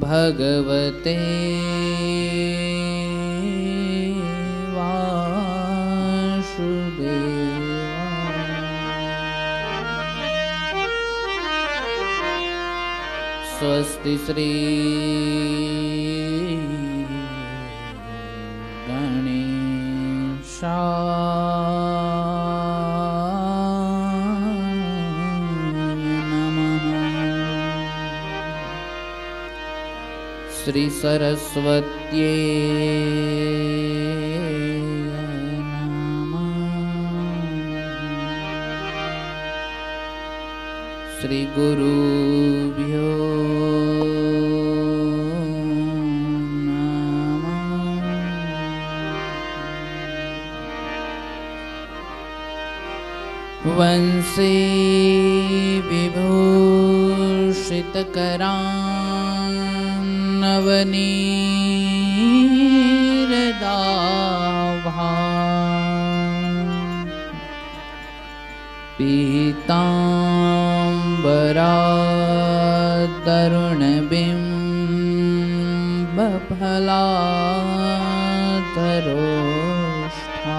भगवते वासुदेवाय। स्वस्ति श्री श्री सरस्वत्यै नमः। श्री गुरुभ्यो नमः। वंशी विभूषितकरान्नवनीरदाभा पीताम्बरादरुणबिम्बफलाधरोष्ठा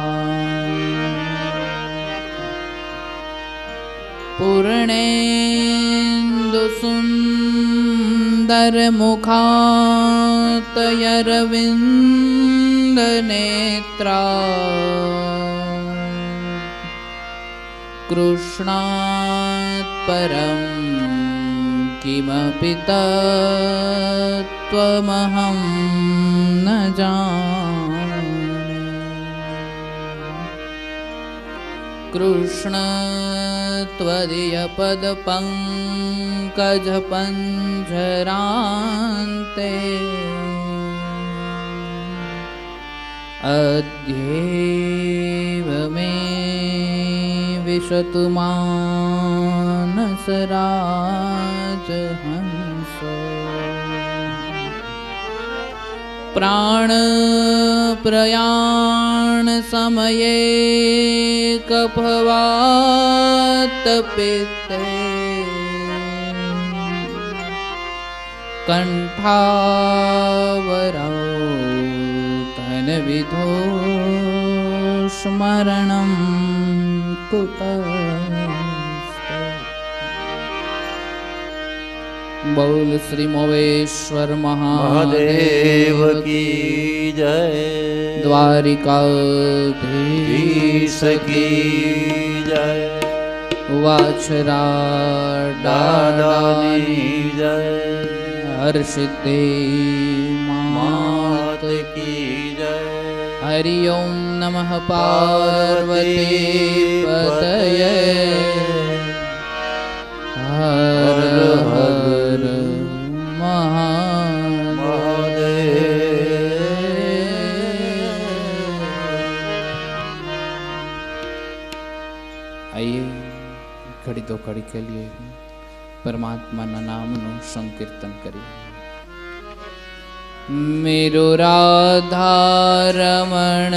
पूर्णेन्दुसुन्दरमुखातयरविन्दनेत्रा कृष्णात् परं किमपि तत्त्वमहं न जाने। कृष्ण त्वदीयपदपङ्कजपञ्जरान्ते अद्यैव मे विशतु मानसराजहंस। प्राणप्रयाणसमये कफवातपित्ते कण्ठावरौ तनविधो स्मरणं कुतस्ते। बोल श्री मोवेश्वर महादेव की जय। द्वारिकाधीश की जय। वाछराडानी जय। हर्षिते मात की जय। हरि ओम नमः पार्वती पतये। हर हर महादेव। आइए घड़ी दो घड़ी के लिए परमात्मा ना नाम नु संकीर्तन करिए। मेरो राधा रमण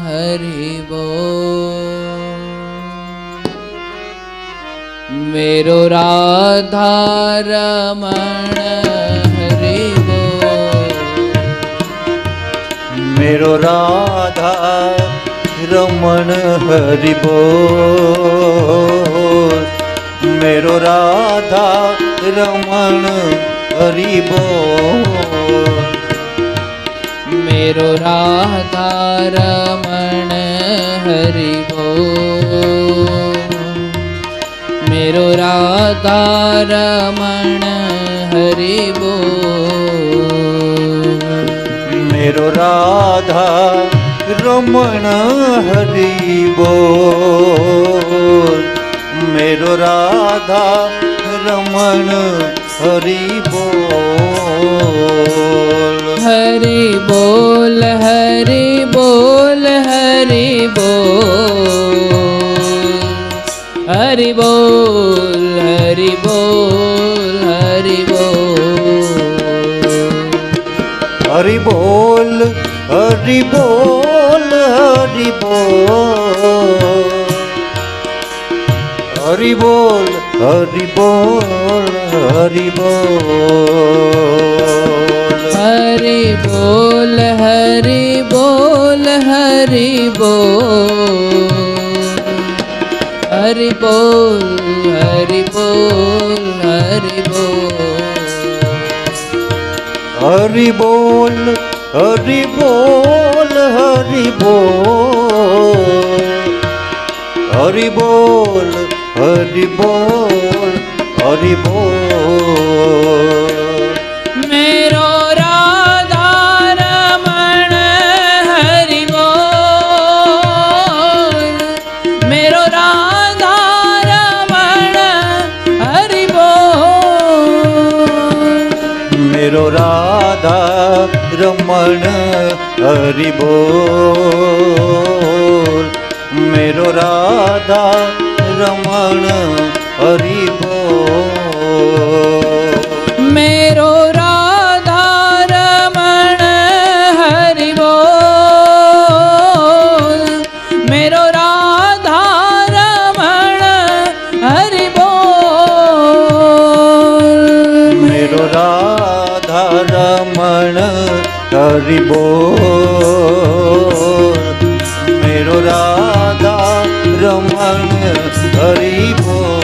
हरि बोल। मेरो राधा रमण हरि बोल। मेरो राधा रमण हरि बोल। मेरो राधा रमण हरि बोल। मेरो राधा रमण हरि बोल। मेरो राधा रमण हरि बोल। मेरो राधा रमण हरि बोल। मेरो राधा रमण हरि बोल। हरि बोल हरि बोल हरि बोल। हरि बोल हरि बोल हरि बोल। हरि बोल हरि बोल हरि बोल। हरि बोल हरि बोल हरि बोल। हरि बोल हरि बोल हरि बोल। हरि बोल हरि बोल हरि बोल। हरि बोल हरि बोल हरि बोल। हरि बोल हरि बोल हरि बोल। मेरो राधा रमण हरि बोल। मेरो राधा रमण हरि बोल। मेरो राधा रमण हरि बोल। मेरो राधा रमण हरि बोल। मेरो राधा रमण हरि बोल। मेरो राधा रमण हरि बोल। मेरो राधा रमण हरि बोल। मेरो राधा रमण हरि बोल।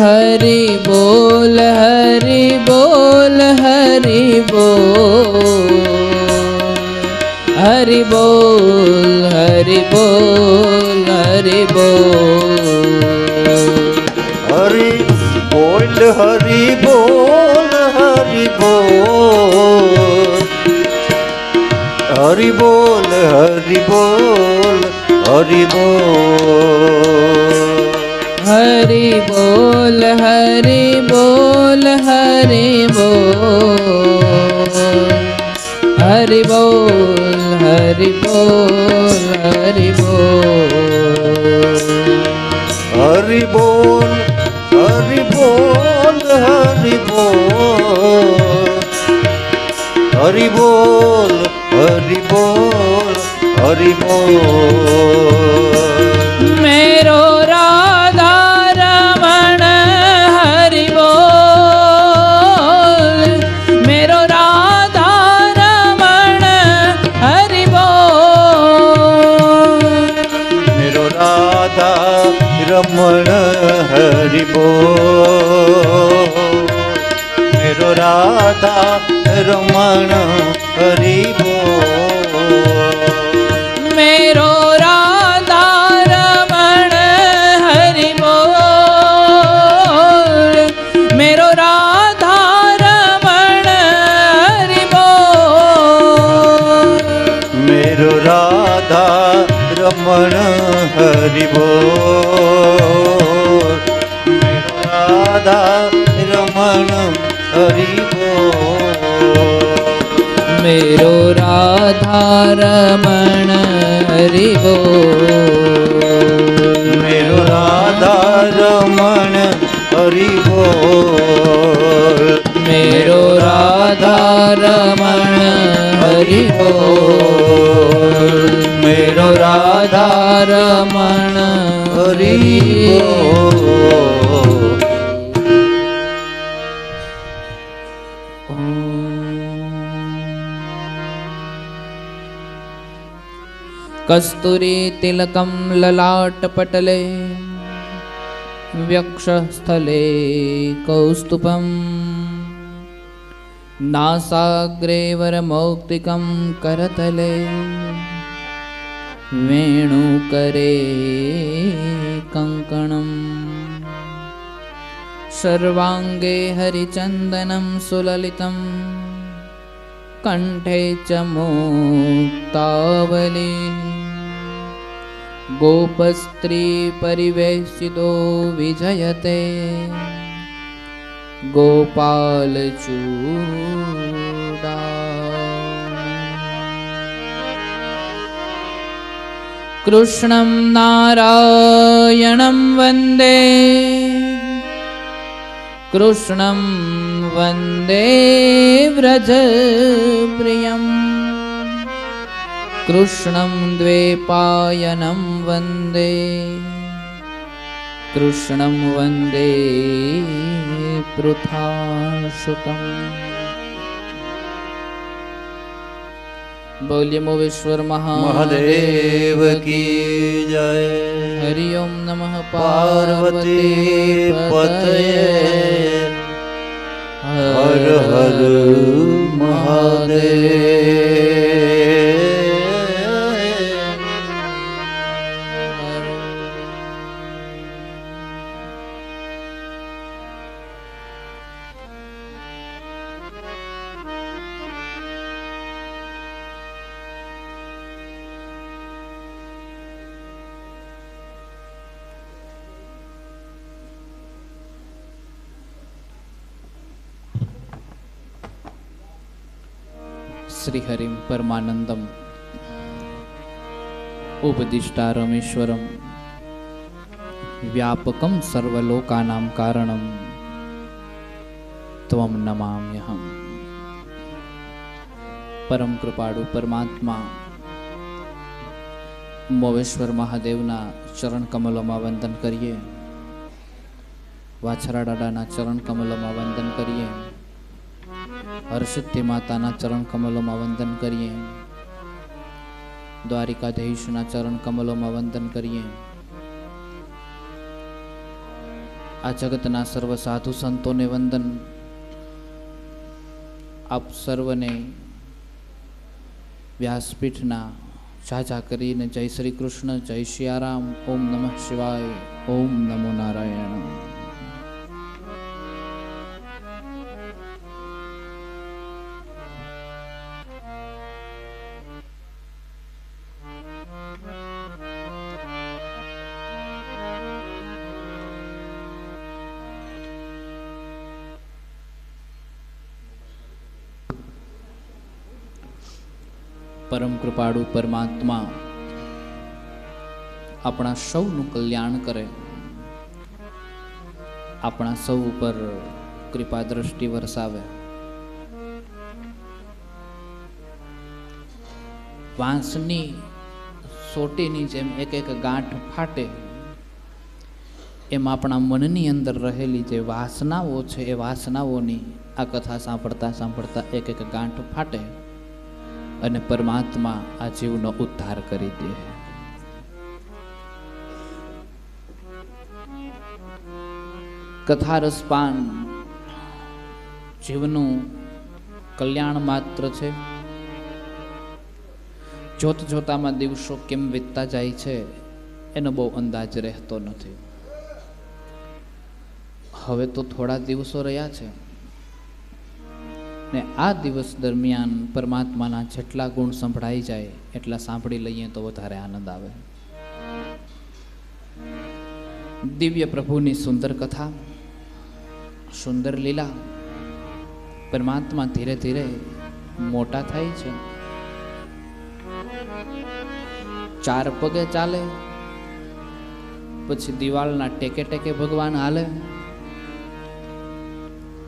हरि बोल हरि बोल हरि बोल। हरि बोल हरि बोल हरि बोल। हरि बोल हरि बोल हरि बोल। हरि बोल हरि बोल हरि बोल। हरि बोल हरि बोल हरि बोल। हरि बोल हरि बोल हरि बोल। हरि बोल हरि बोल हरि बोल। हरि बोल हरि बोल हरि बोल। मेरो राधा रमण हरि बोल। मेरो राधा रमण हरि बोल। मेरो राधा रमण हरि बोल। मेरो राधा रमण हरि बोल। मेरो राधा रमण हरि बोल। मेरो राधा रमण हरि बोल। मेरो राधा रमण हरि बोल। मेरो राधा रमण हरि बोल। मेरो राधा रमण हरि बोल। मेरो राधा रमण हरि बोल। मेरो राधा रमण हरि बोल। मेरो राधा रमण हरि बोल। कस्तूरी तिलकं ललाटपटले वक्षस्थले कौस्तुभं नासाग्रे वरमौक्तिकं करतले वेणुकरे कङ्कणम् सर्वांगे हरिचंदनं सुललितं कंठे च मुक्तावली गोपस्त्री परिवेशितो विजयते गोपालचूडा कृष्णं नारायणं वन्दे कृष्णं वन्दे व्रजप्रियं कृष्णं द्वैपायनं वन्दे कृष्णं वन्दे पृथासुतम्। बोलिए मोवेश्वर महादेव की जय। हरि ओम नमः पार्वती पतये हर हर महादेव। श्रीहरिं परमानंदम उपदिष्टारमेश्वरम व्यापकं सर्वलोकानां कारणं त्वं नमाम्यहम्। परम कृपाळु परमात्मा मोवेश्वर महादेवना चरण कमलों वंदन करिए। वाछरा दादाना चरण कमलों वंदन करिए। हरसिद्धि माताना चरण कमलों वंदन करिए। द्वारिकाधीशना चरण कमलों वंदन करिए। आ जगतना सर्व साधु संतों ने वंदन। आप सर्वने व्यासपीठना झाझा करीने जय श्री कृष्ण, जय सियाराम, ओम नमः शिवाय, ओम नमो नारायण। परम कृपाळु परमात्मा अपना सौનું કલ્યાણ કરે, આપણા સૌ ઉપર કૃપા દ્રષ્ટિ વરસાવે। વાંસની સોટીની જેમ એક એક ગાંઠ ફાટે એમ આપણા મનની અંદર રહેલી જે વાસનાઓ છે એ વાસનાઓની આ કથા સાંભળતા સાંભળતા એક એક ગાંઠ ફાટે અને પરમાત્મા આ જીવનો ઉદ્ધાર કરી દે। કથા રસપાન જીવનું કલ્યાણ માત્ર છે। જોત જોતામાં દિવસો કેમ વીતતા જાય છે એનો બહુ અંદાજ રહેતો નથી। હવે તો થોડા દિવસો રહ્યા છે ને આ દિવસ દરમિયાન પરમાત્માના જેટલા ગુણ સંભળાઈ જાય એટલા સાંભળી લઈએ તો વધારે આનંદ આવે। દિવ્ય પ્રભુની સુંદર કથા, સુંદર લીલા। પરમાત્મા ધીરે ધીરે મોટા થાય છે। 4 પગે ચાલે, પછી દિવાલના ટેકે ટેકે ભગવાન હાલે,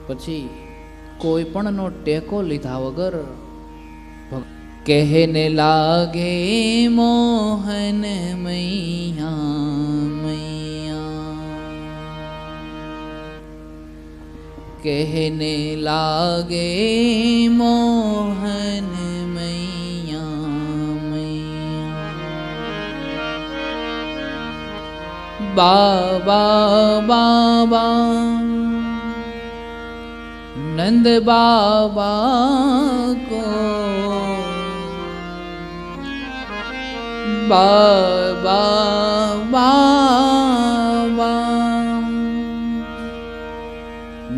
પછી કોઈ પણ નો ટેકો લીધા વગર કહેને લાગે મોહન મૈયા મૈયા, કહેને લાગે મોહન મૈયા મૈયા। બાબા બાબા नंद बाबा को बाबा बाबा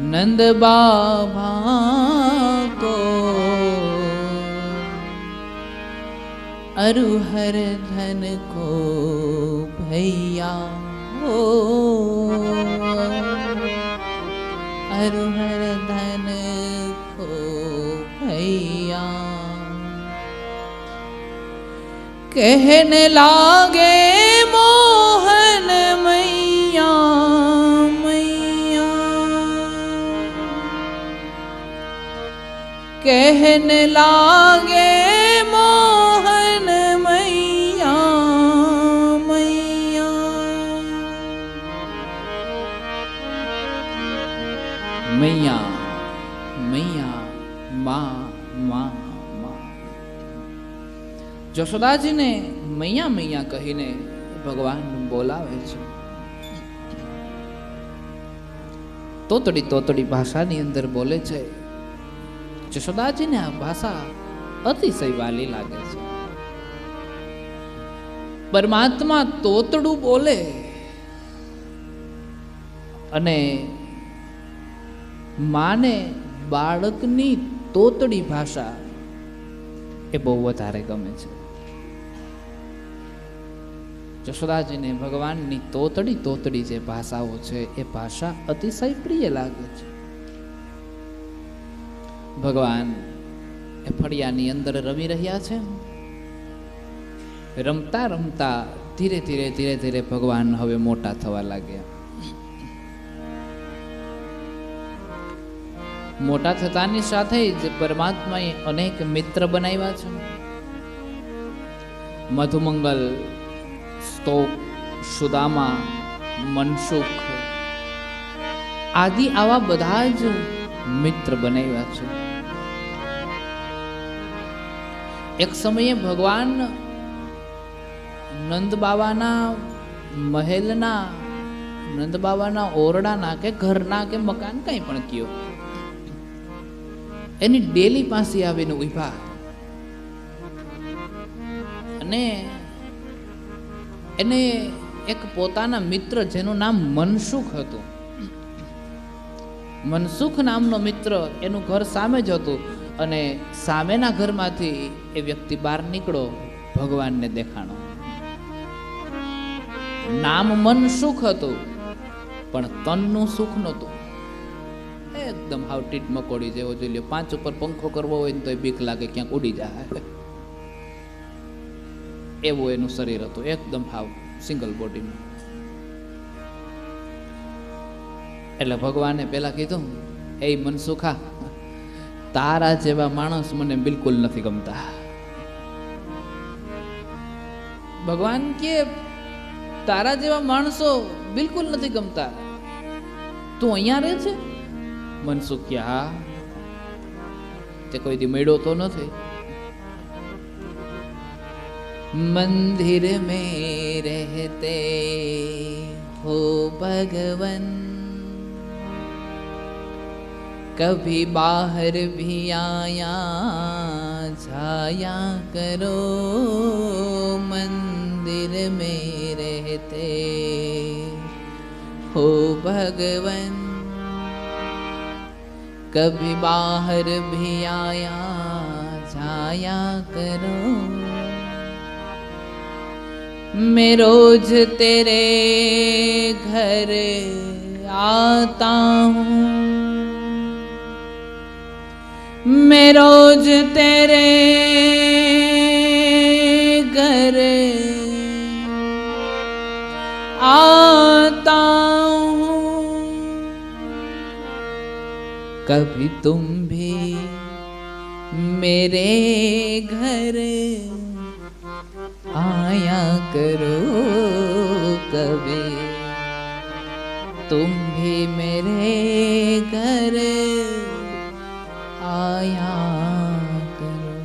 नंद बाबा को अरुहर धन को भैया हो, अरुहर धन को भैया। कहने लागे मोहन मैया मैया, कहने लागे मोहन मैया मैया। मैया मैया माँ माँ माँ। જશોદાજીને મૈયા મૈયા કહીને ભગવાન બોલાવે છે. તોતડી તોતડી ભાષાની અંદર બોલે છે. જશોદાજીને આ ભાષા અતિશય વાલી લાગે છે. પરમાત્મા તોતડું બોલે અને માને બાળકની તોતડી ભાષા એ બહુ વધારે ગમે છે. જશોદાજીને ભગવાનની તોતડી તોતડી જે ભાષાઓ છે એ ભાષા અતિશય પ્રિય લાગે છે. ભગવાન એ ફળિયાની અંદર રમી રહ્યા છે. રમતા રમતા ધીરે ધીરે ધીરે ધીરે ભગવાન હવે મોટા થવા લાગ્યા. મોટા થતાની સાથે જ પરમાત્માએ અનેક મિત્ર બનાવ્યા છે. મધુમંગલ, સ્તોક, સુદામા, મનસુખ આદિ આવા બધા જ મિત્ર બનાવ્યા છે. એક સમયે ભગવાન નંદ બાવાના મહેલના, નંદ બાવાના ઓરડાના કે ઘરના કે મકાન કંઈ પણ કયો, એની ડેલી પાસે આવીને ઉભા અને એને એક પોતાના મિત્ર જેનું નામ મનસુખ હતું, મનસુખ નામનો મિત્ર, એનું ઘર સામે જ હતું અને સામેના ઘરમાંથી એ વ્યક્તિ બહાર નીકળો, ભગવાનને દેખાણો. નામ મનસુખ હતું પણ તનનું સુખ નહોતું. એકદમ હાવ ટીટ મકોડી જેવો જોઈ લ્યો. 5 ઉપર પંખો કરવો હોય ને તો બીક લાગે ક્યાંક ઉડી જાય એવું એનું શરીર હતું. એકદમ હાવ સિંગલ બોડીનું. એટલે ભગવાને પેલા કીધું, એ મનસુખા, તારા જેવા માણસ મને બિલકુલ નથી ગમતા. ભગવાન કે તારા જેવા માણસો બિલકુલ નથી ગમતા, તું અહીંયા રહે છે? મનસુખ કે હા, તે કોઈ દી મળ્યો તો નથી. મંદિર મેં રહેતે હો ભગવન, કભી બાહર ભી આયા જાયા કરો. મંદિર મેં રહેતે હો ભગવન, कभी बाहर भी आया जाया करो. मैं रोज तेरे घर आता हूँ, मैं रोज तेरे घर आता हूँ. कभी तुम भी मेरे घर आया करो. कभी तुम भी मेरे घर आया करो.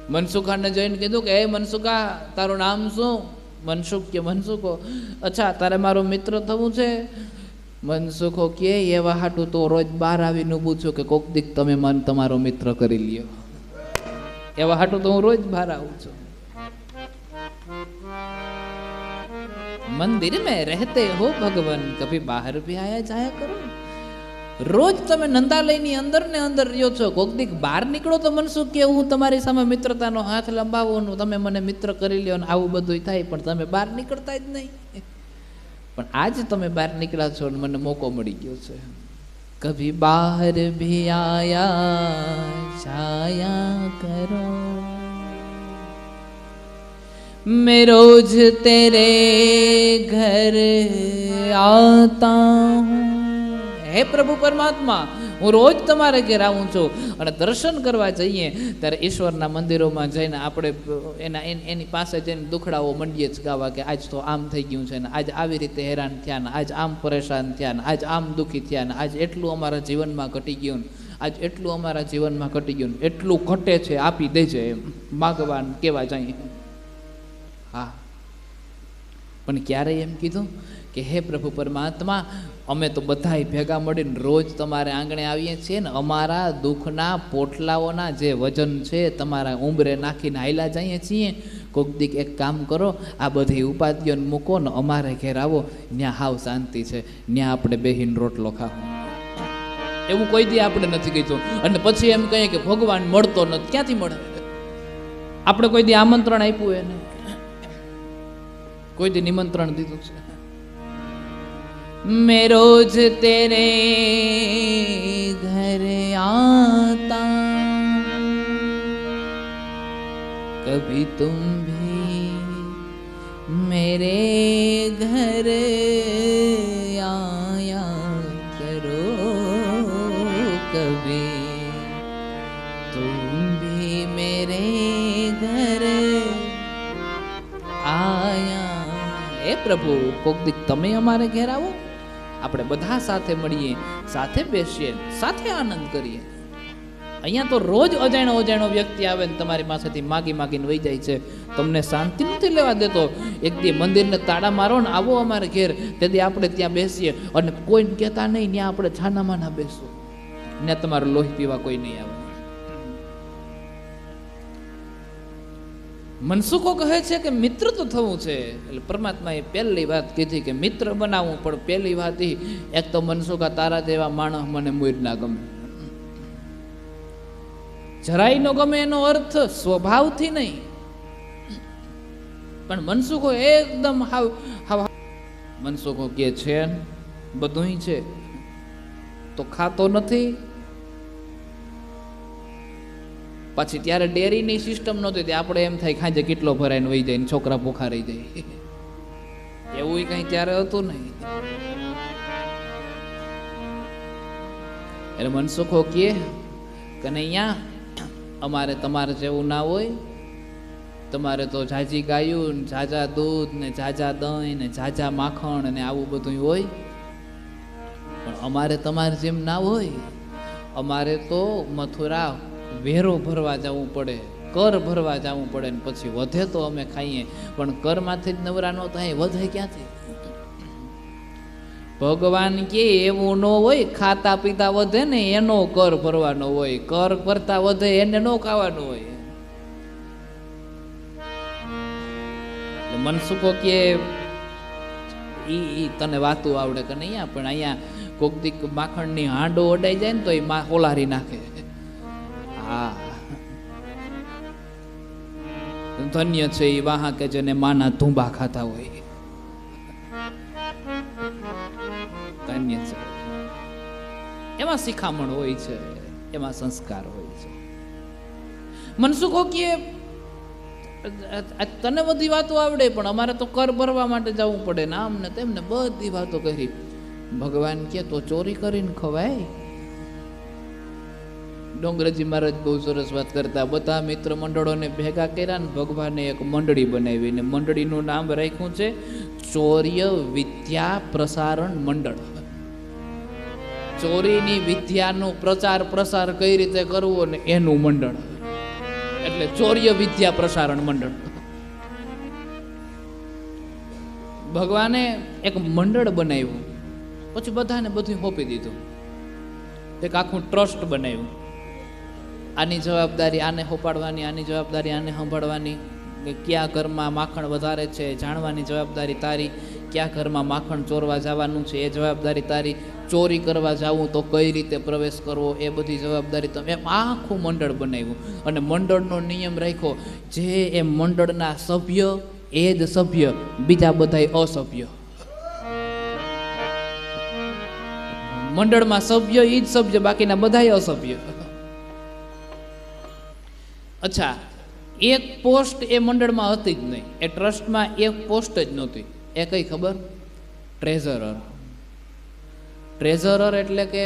મનસુખાને જોઈને કીધું કે એ મનસુખા, તારું નામ શું? મનસુખ કે મનસુખો, અચ્છા તારે મારો મિત્ર થવું છે? મનસુખો કે એવા હાટું તો રોજ બહાર આવીને ઊભું છું કે કોક દીક તમે મન તમારો મિત્ર કરી લ્યો. એવા હાટું તો હું રોજ બહાર આવું છું. મંદિર में रहते हो भगवान कभी बाहर भी आया जाया करो। રોજ તમે નંદાલયની અંદર ને અંદર રહ્યો છો, કોક દીક બહાર નીકળો તો મનસુખ કે હું તમારી સામે મિત્રતાનો હાથ લંબાવવાનું, તમે મને મિત્ર કરી લ્યો ને આવું બધું થાય, પણ તમે બહાર નીકળતા જ નહીં. પણ આજ તમે બહાર નીકળ્યા છો ને મને મોકો મળી ગયો છે. કભી બહાર ભી આયા જાયા કરો, मैं रोज तेरे घर आता हूँ. હે પ્રભુ પરમાત્મા, હું રોજ તમારે ઘેર આવું છું. અને દર્શન કરવા જઈએ ત્યારે ઈશ્વરના મંદિરોમાં જઈને આપણે એની પાસે જઈને દુખડાઓ મંડીએ જ ગાવા કે આજ તો આમ થઈ ગયું છે ને, આજ આવી રીતે હેરાન થયા ને, આજ આમ પરેશાન થયા ને, આજ આમ દુઃખી થયા ને, આજ એટલું અમારા જીવનમાં ઘટી ગયું ને, આજ એટલું અમારા જીવનમાં ઘટી ગયું ને, એટલું ઘટે છે આપી દેજે એમ ભગવાન કેવા જઈએ. હા, પણ ક્યારે એમ કીધું કે હે પ્રભુ પરમાત્મા, અમે તો બધાય ભેગા મળીને રોજ તમારે આંગણે આવીએ છીએ ને, અમારા દુઃખના પોટલાઓના જે વજન છે તમારા ઉંબરે નાખીને હાયલા જઈએ છીએ. કોક દીક એક કામ કરો, આ બધી ઉપાધિઓને મૂકો ને અમારે ઘેર આવો, ત્યાં હાવ શાંતિ છે, ત્યાં આપણે બેહીને રોટલો ખાવો. એવું કોઈ દી આપણે નથી કીધું. અને પછી એમ કહીએ કે ભગવાન મળતો નથી, ક્યાંથી મળે? આપણે કોઈ દી આમંત્રણ આપ્યું એને? કોઈ દી નિમંત્રણ દીધું છે? मैं रोज तेरे घर आता, कभी तुम भी मेरे घर आया करो, कभी तुम भी मेरे घर आया. એ પ્રભુ, કોક દીક તમે અમારે ઘેર આવો, આપણે બધા સાથે મળીએ, સાથે બેસીએ, સાથે આનંદ કરીએ. અહીંયા તો રોજ અજાણ્યો વ્યક્તિ આવે ને તમારી પાસેથી માગી માગીને વહી જાય છે, તમને શાંતિ નથી લેવા દેતો. એક દી મંદિરને તાળા મારો ને આવો અમારે ઘેર, તેથી આપણે ત્યાં બેસીએ અને કોઈને કહેતા નહીં, ત્યાં આપણે છાનામાના બેસવું, ત્યાં તમારું લોહી પીવા કોઈ નહીં આવે. મનસુખો કહે છે કે મિત્ર તો થવું છે, એટલે પરમાત્માએ પહેલી વાત કીધી કે મિત્ર બનાવવું. પણ પહેલી વાત એ, એક તો મનસુખા તારા જેવા માણસ મને મૂર ના ગમે, જરાય નો ગમે. એનો અર્થ સ્વભાવથી નહીં, પણ મનસુખો એકદમ હાવ મનસુખો કે છે બધું છે તો ખાતો નથી. પછી ત્યારે ડેરીની સિસ્ટમ નહોતી, આપણે એમ થાય ખાંજે કેટલો ભરાઈને વહી જાય ને છોકરા ભૂખા રહી જાય, એવું કઈ ત્યારે હતું નહીં. એટલે મનસુખો કહે કે અહીંયા અમારે તમારે જેવું ના હોય, તમારે તો ઝાઝી ગાયું ને ઝાઝા દૂધ ને ઝાઝા દહીં ને ઝાઝા માખણ ને આવું બધું હોય, પણ અમારે તમારે જેમ ના હોય. અમારે તો મથુરા વેરો ભરવા જવું પડે, કર ભરવા જવું પડે ને પછી વધે તો અમે ખાઈએ, પણ કરમાંથી જ નવરા ન થાય, વધે ક્યાંથી? ભગવાન કે એવું ન હોય, ખાતા પીતા વધે ને એનો કર ભરવાનો હોય, કર ભરતા વધે એને ન ખાવાનું હોય. મનસુખો કે ઈ તને વાતું આવડે કે નહીં? પણ અહીંયા કોક દીક માખણની હાંડો અડાઈ જાય ને તો એ ઓલારી નાખે. હા, ધન્ય છે એ વાહા કે જેને માના ધુંબા ખાતા હોય, ધન્ય છે. એમાં શિખામણ હોય છે, એમાં સંસ્કાર હોય છે. મનસુખો કે તને બધી વાતો આવડે પણ અમારે તો કર ભરવા માટે જવું પડે ને આમ ને તેમને બધી વાતો કરી. ભગવાન કે તો ચોરી કરીને ખવાય? ડોંગરજી મહારાજ બહુ સરસ વાત કરતા, બધા મિત્ર મંડળોને ભેગા કર્યા ને ભગવાને એક મંડળી બનાવી ને મંડળીનું નામ રાખ્યું છે ચોર્ય વિદ્યા પ્રસારણ મંડળ. ચોરીની વિદ્યાનો પ્રચાર પ્રસાર કઈ રીતે કરવો ને એનું મંડળ, એટલે ચોર્ય વિદ્યા પ્રસારણ મંડળ. ભગવાને એક મંડળ બનાવ્યું, પછી બધાને બધું સોંપી દીધું, એક આખું ટ્રસ્ટ બનાવ્યું. આની જવાબદારી આને સોંપાડવાની, આની જવાબદારી આને સંભાળવાની, કે ક્યાં ઘરમાં માખણ વધારે છે જાણવાની જવાબદારી તારી, ક્યાં ઘરમાં માખણ ચોરવા જવાનું છે એ જવાબદારી તારી, ચોરી કરવા જાવું તો કઈ રીતે પ્રવેશ કરવો એ બધી જવાબદારી તમે. એમ આખું મંડળ બનાવ્યું અને મંડળનો નિયમ રાખ્યો, જે એ મંડળના સભ્ય એ જ સભ્ય, બીજા બધાય અસભ્ય. મંડળમાં સભ્ય એ જ સભ્ય, બાકીના બધાય અસભ્ય. અચ્છા, એક પોસ્ટ એ મંડળમાં હતી જ નહીં, એ ટ્રસ્ટમાં એક પોસ્ટ જ નહોતી. એ કઈ ખબર? ટ્રેઝરર. ટ્રેઝરર એટલે કે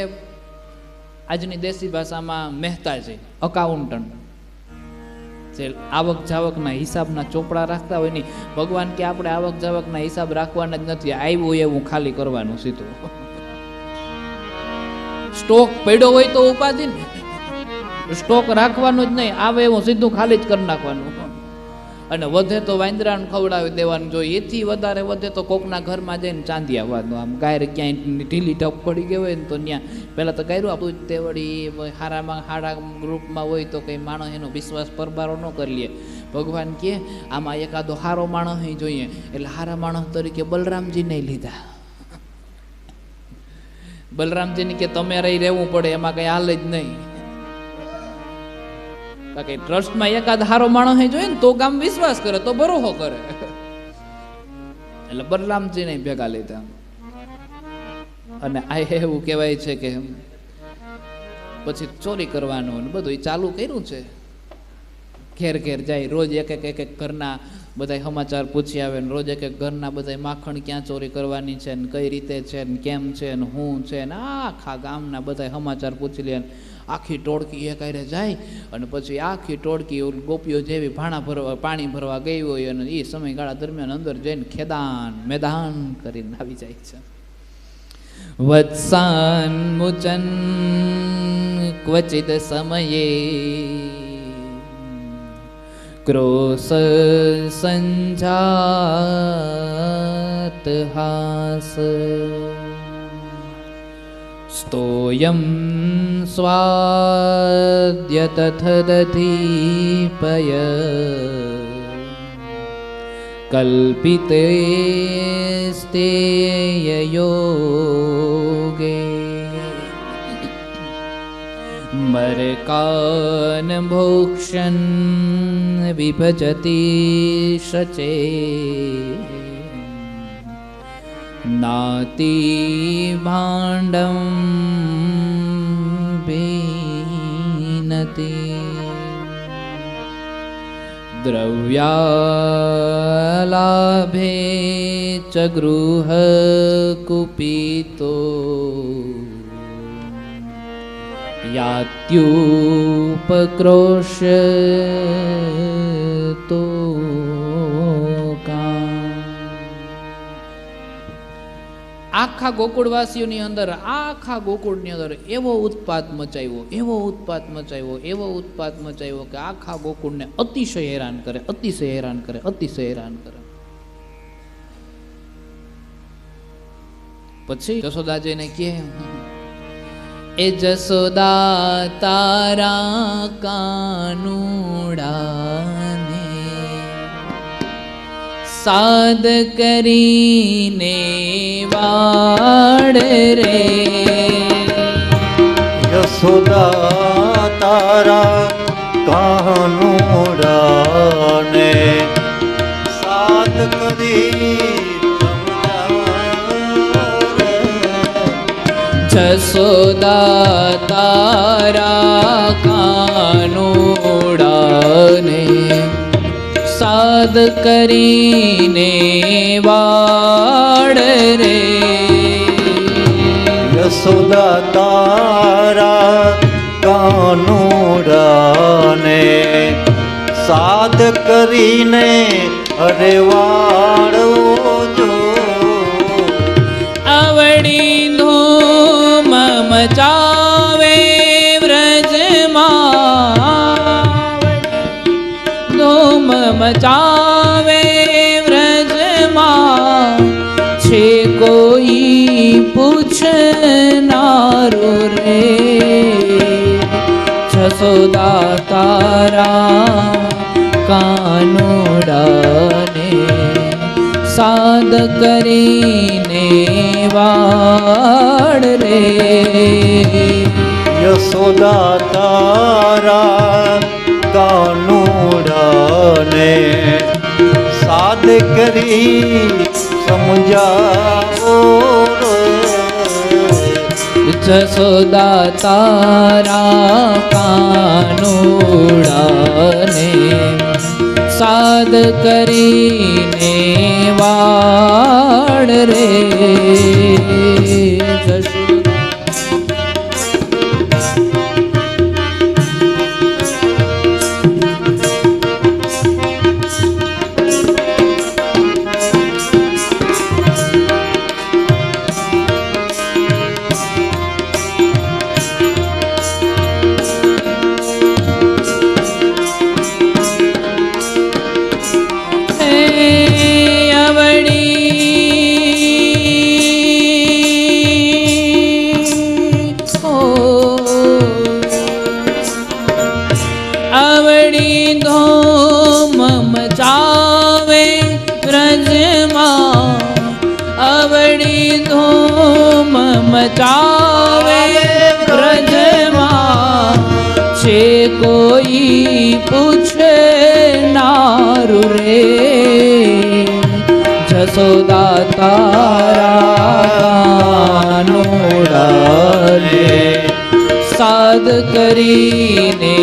આજની દેશી ભાષામાં મહેતાજી, અકાઉન્ટન્ટ, જે આવક જાવકના હિસાબના ચોપડા રાખતા હોય નહીં. ભગવાન કે આપણે આવક જાવકના હિસાબ રાખવાના જ નથી, આવ્યું એવું ખાલી કરવાનું સીધું. સ્ટોક પડ્યો હોય તો ઉપાધિ ને, સ્ટોક રાખવાનો જ નહીં, આવે એવું સીધું ખાલી જ કરી નાખવાનું. અને વધે તો વાંદરાને ખવડાવી દેવાનું. જો એથી વધારે વધે તો કોકના ઘરમાં જઈને ચાંદી આવવાનું. આમ ગાયર ક્યાંય ઢીલી ટપ પડી ગઈ હોય ને તો ત્યાં પહેલાં તો ગાયરું આપણું તે વળી હારામાં હારા ગ્રુપમાં હોય તો કંઈ માણસ એનો વિશ્વાસ પરબારો ન કરી લે. ભગવાન કહે આમાં એકાદો હારો માણસ જોઈએ, એટલે હારા માણસ તરીકે બલરામજીને લીધા. બલરામજીને કે તમે રહી રહેવું પડે, એમાં કંઈ હાલ જ નહીં. બાકી ટ્રસ્ટમાં એકાદ હારો માણસ જોઈએ ને તો ગામ વિશ્વાસ કરે, તો ભરોસો કરે. એટલે બલરામજીને ભેગા લીધા. અને આ એવું કહેવાય છે કે પછી ચોરી કરવાનું બધું ચાલુ કર્યું છે. ઘેર ઘેર જાય, રોજ એક એક ઘરના બધા સમાચાર પૂછી આવે ને રોજ એક ઘરના બધા માખણ ક્યાં ચોરી કરવાની છે ને કઈ રીતે છે ને કેમ છે ને શું છે ને આખા ગામના બધા સમાચાર પૂછી લે. આખી ટોળકી એક હારે જાય અને પછી આખી ટોળકી ગોપીઓ જેવી ભાણા ભરવા પાણી ભરવા ગઈ હોય અને એ સમયગાળા દરમિયાન અંદર જઈને ખેદાન મેદાન કરીને આવી જાય છે. વત્સાન મુચન ક્વચિત સમયે ક્રોશ સંજાત હાસ સ્તોયમ સ્વાદ્ય તથદધીપય કલ્પિતે સ્તેયયોગે મરકાન ભોક્ષ્યન વિભજતિ શચે નાતિ ભાંડમ ભીનતિ દ્રવ્યાલાભે ચ ગૃહ કુપિતો યાત્યુપક્રોશ્ય તો આખા ગોકુળવાસીઓની અંદર, આખા ગોકુળની અંદર એવો ઉત્પાત મચાવ્યો, એવો ઉત્પાત મચાવ્યો, એવો ઉત્પાત મચાવ્યો કે આખા ગોકુળને અતિશય હેરાન કરે, અતિશય હેરાન કરે, અતિશય હેરાન કરે. પછી જશોદાજીને કહે, એ જશોદા તારા કાનુડાને સાદ કરીને વાડ રે. યશોદા તારા કાનુડાને સાદ કરી જશોદા તારા કાનુડાને સાદ કરીને વાડ રે. યશોદા તારા કાનુડાને સાદ કરીને અરે વાળો જો આવડી ધૂમ મચાવે વ્રજમાં, ધૂમ મચાવે વ્રજમાં છે કોઈ પૂછનારું રે. જશોદા તારા કાનુડાને સાદ કરીને વાડ રે યશોદા તારા કાનુડાને સાદ કરી સમજાવો જશોદા તારા કાનુડાને સાદ કરીને વાડ રે મચાવે બ્રજમાં છે કોઈ પૂછે નારુ રે જશોદા તારા કાનુડાને સાદ કરીને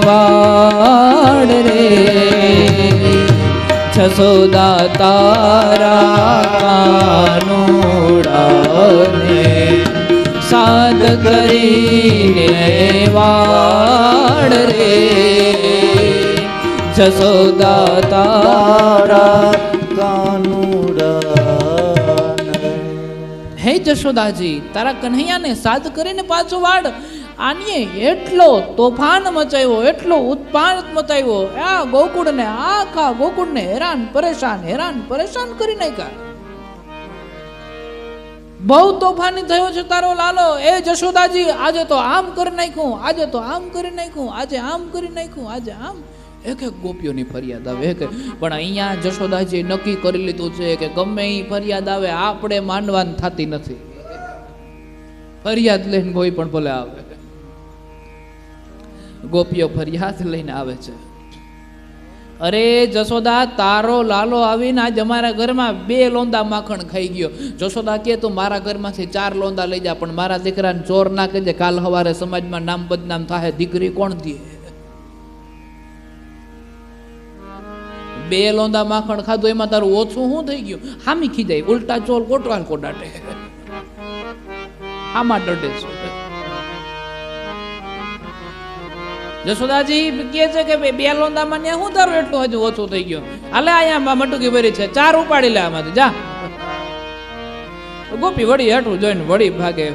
વાડ રે જશોદા તારા કાનુડાને સાદ કરીને વાડ રે જશોદા તારા કાનુડાને હે જશોદાજી તારા કન્હૈયાને સાદ કરીને પાછો વાડ આની એટલો તોફાન મચાવ્યો એટલો ઉત્પાત મચાવ્યો આ ગોકુળને આખા ગોકુળને હેરાન પરેશાન કરી નાખ્યા બહુ તોફાની થયો છે તારો લાલો એ જશોદાજી આજે તો આમ કરી નાખ્યું આજે તો આમ કરી નાખ્યું આજે આમ કરી નાખ્યું આજે આમ એક એક ગોપીઓની ફરિયાદ આવે કે પણ અહીંયા જશોદાજી નક્કી કરી લીધું છે કે ગમે એ ફરિયાદ આવે આપણે માનવાની થતી નથી ફરિયાદ લઈને કોઈ પણ ભલે આવે ગોપીઓ ફરિયાદ લઈને આવે છે અરે જશોદા તારો લાલો આવીને આજ અમારા ઘરમાં 2 લોંદા માખણ ખાઈ ગયો જશોદા કે તું મારા ઘરમાંથી 4 લોંદા લઈ જા પણ મારા દીકરાને ચોર ના કહેજે કાલ સવારે સમાજમાં નામ બદનામ થાય દીકરી કોણ દે 2 લોંદા માખણ ખાધું એમાં તારું ઓછું શું થઈ ગયું હામી ખીજાય ઉલટા ચોર કોટવાલ કોડાટે આમાં ડડે છે જશોદાજી કહે છે કે 2 લોંદામાં ને હું તારું એટલું હજુ ઓછું થઈ ગયું હાલે અહીંયા મટુકી ભરી છે 4 ઉપાડી લે આમાંથી જા ગોપી વળી હેઠું જોઈને વળી ભાગે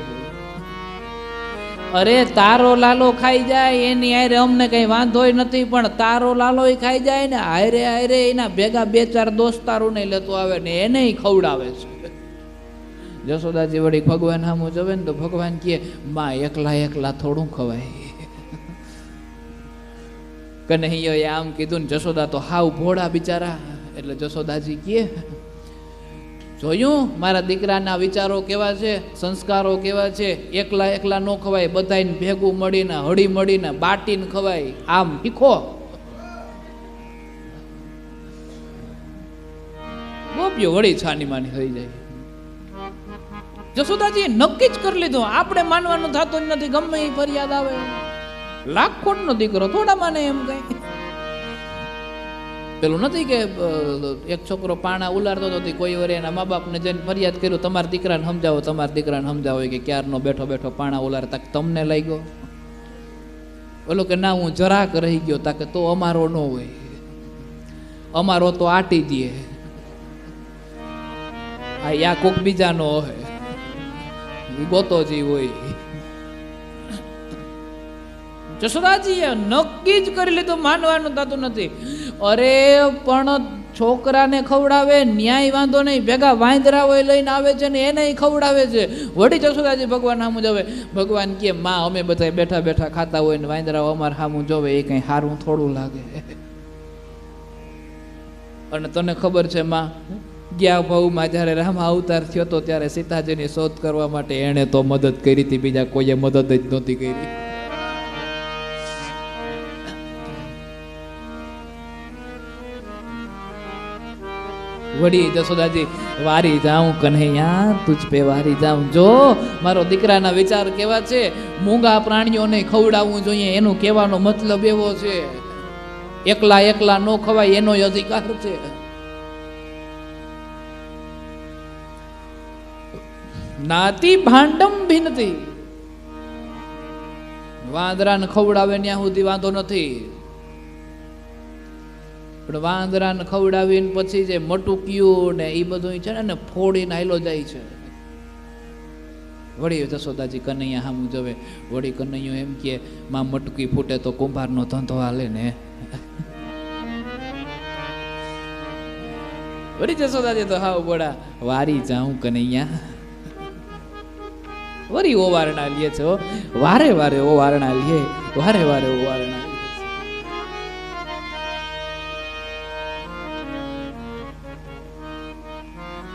અરે તારો લાલો ખાઈ જાય એની હારે અમને કઈ વાંધોય નથી પણ તારો લાલો ખાઈ જાય ને હારે હારે એના ભેગા 2-4 દોસ્તારો ને લેતો આવે ને એને ખવડાવે છે જશોદાજી વળી ભગવાન સામું જોવે ને તો ભગવાન કહે માં એકલા થોડું ખવાય કન્હૈયાએ આમ કીધું ને જશોદા તો હાવ ભોળા બિચારા એટલે જશોદાજી કહે જોયું મારા દીકરાના વિચારો કેવા છે સંસ્કારો કેવા છે એકલા નો ખવાય બધાને ભેગું મળીને હળી મળીને બાટીને ખવાય આમ શીખો ગોપીઓ વળી છાની માની થઈ જાય જશોદાજી નક્કી જ કરી લીધું આપણે માનવાનું થતું જ નથી ગમે એ ફરિયાદ આવે લાખોટનો દીકરો થોડા માને એમ કઈ પેલું નથી કે એક છોકરો પાણા ઉલારતો હતો કોઈ વાર એના મા બાપને જઈને ફરિયાદ કર્યું તમારા દીકરાને સમજાવો કે ક્યારનો બેઠો પાણા ઉલારતા તમને લઈ ગયો બોલો કે ના હું જરાક રહી ગયો તાકે તો અમારો ન હોય અમારો તો આટી દે આ યા કોક બીજાનો હોય ગોતોજી હોય જશોદાજીએ નક્કી જ કરી લીધું માનવાનું થતું નથી અરે પણ છોકરાને ખવડાવે ન્યાય વાંધો નહીં ભેગા વાંદરા હોય લઈને આવે છે ને એને ખવડાવે છે વળી જશોદાજી ભગવાન સામું જોવે ભગવાન કે માં અમે બધા બેઠા ખાતા હોય ને વાંદરાઓ અમારે સામું જોવે એ કઈ સારું થોડું લાગે અને તને ખબર છે માં ગયા ભાવમાં જ્યારે રામ અવતાર થયો હતો ત્યારે સીતાજીની શોધ કરવા માટે એણે તો મદદ કરી હતી, બીજા કોઈએ મદદ જ નહોતી કરી. વળી જશોદાજી વારી જાઉં કન્હૈયા તુજ પે વારી જાઉં. જો મારો દીકરાના વિચાર કેવા છે, મૂંગા પ્રાણીઓને ખવડાવવું જોઈએ એનું કહેવાનો મતલબ એવો છે, એકલા એકલા નો ખવાય એનો અધિકાર છે. નાતી ભાંડમ ભિન્નતી, વાંદરાને ખવડાવે ત્યાં સુધી વાંધો નથી, પણ વાંદરાને ખવડાવીને પછી જે મટુકિયું ને એ બધું છે ને ફોડીને હાલો જાય છે. વળી જશોદાજી કનૈયા સામું જોવે, વળી કનૈયો એમ કે માં મટકી ફૂટે તો કુંભારનો ધંધો હાલે ને. વળી જશોદાજી તો હાવ બોડા વારી જાઉં કનૈયા. વળી ઓવારણા લે છો, વારે વારે ઓવારણા લે, વારે વારે ઓવારણા.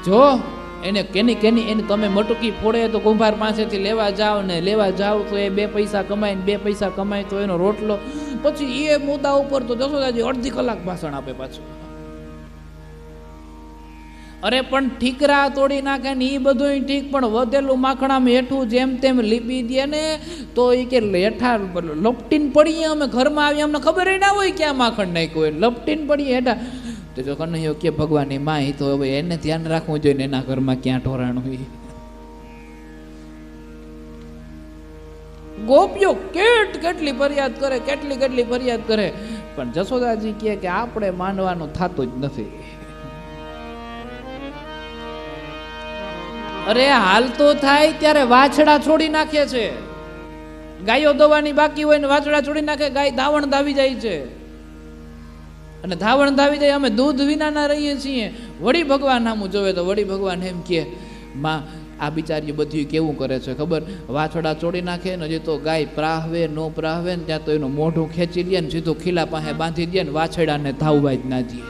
જો એને કેની એને તમે મટકી ફોડે તો કુંભાર પાસેથી લેવા જાવ ને લેવા જાવ તો એ 2 પૈસા કમાય ને 2 પૈસા કમાય તો એનો રોટલો. પછી એ મુદ્દા ઉપર તો જશોદાજી અડધી કલાક ભાષણ આપે પાછું. અરે પણ ઠીકરા તોડી નાખે ને એ બધું ઠીક, પણ વધેલું માખણામાં હેઠું જેમ તેમ લીપી દે ને તો એ કે હેઠા લપટીને પડીએ અમે ઘરમાં આવીએ, અમને ખબર ના હોય ક્યાં માખણ નાખ્યું હોય, લપટીને પડીએ હેઠા. તો જો કનૈયો કે ભગવાનની માં તો હવે એને ધ્યાન રાખવું જોઈએ ને એના ઘરમાં ક્યાં ઢોરાણું હોય. ગોપીઓ કેટલી ફરિયાદ કરે, કેટલી ફરિયાદ કરે, પણ જશોદાજી કહે કે આપણે માનવાનું થતું જ નથી. અરે હાલ તો થાય ત્યારે વાછડા છોડી નાખે છે, ગાયો દોવાની બાકી હોય ને વાછડા છોડી નાખે, ગાય ધાવણ ધાવી જાય છે, અને ધાવણ ધાવી જાય, અમે દૂધ વિના ના રહીએ છીએ. વળી ભગવાન આમ જોવે તો વળી ભગવાન એમ કે માં આ બિચારી બધું કેવું કરે છે ખબર, વાછડા છોડી નાખે ને હજી તો ગાય પ્રાહવે નો પ્રાહવે ને ત્યાં તો એનું મોઢું ખેંચી લે ને સીધું ખીલા પાસે બાંધી દે ને વાછડાને ધાવવા જ ના દે.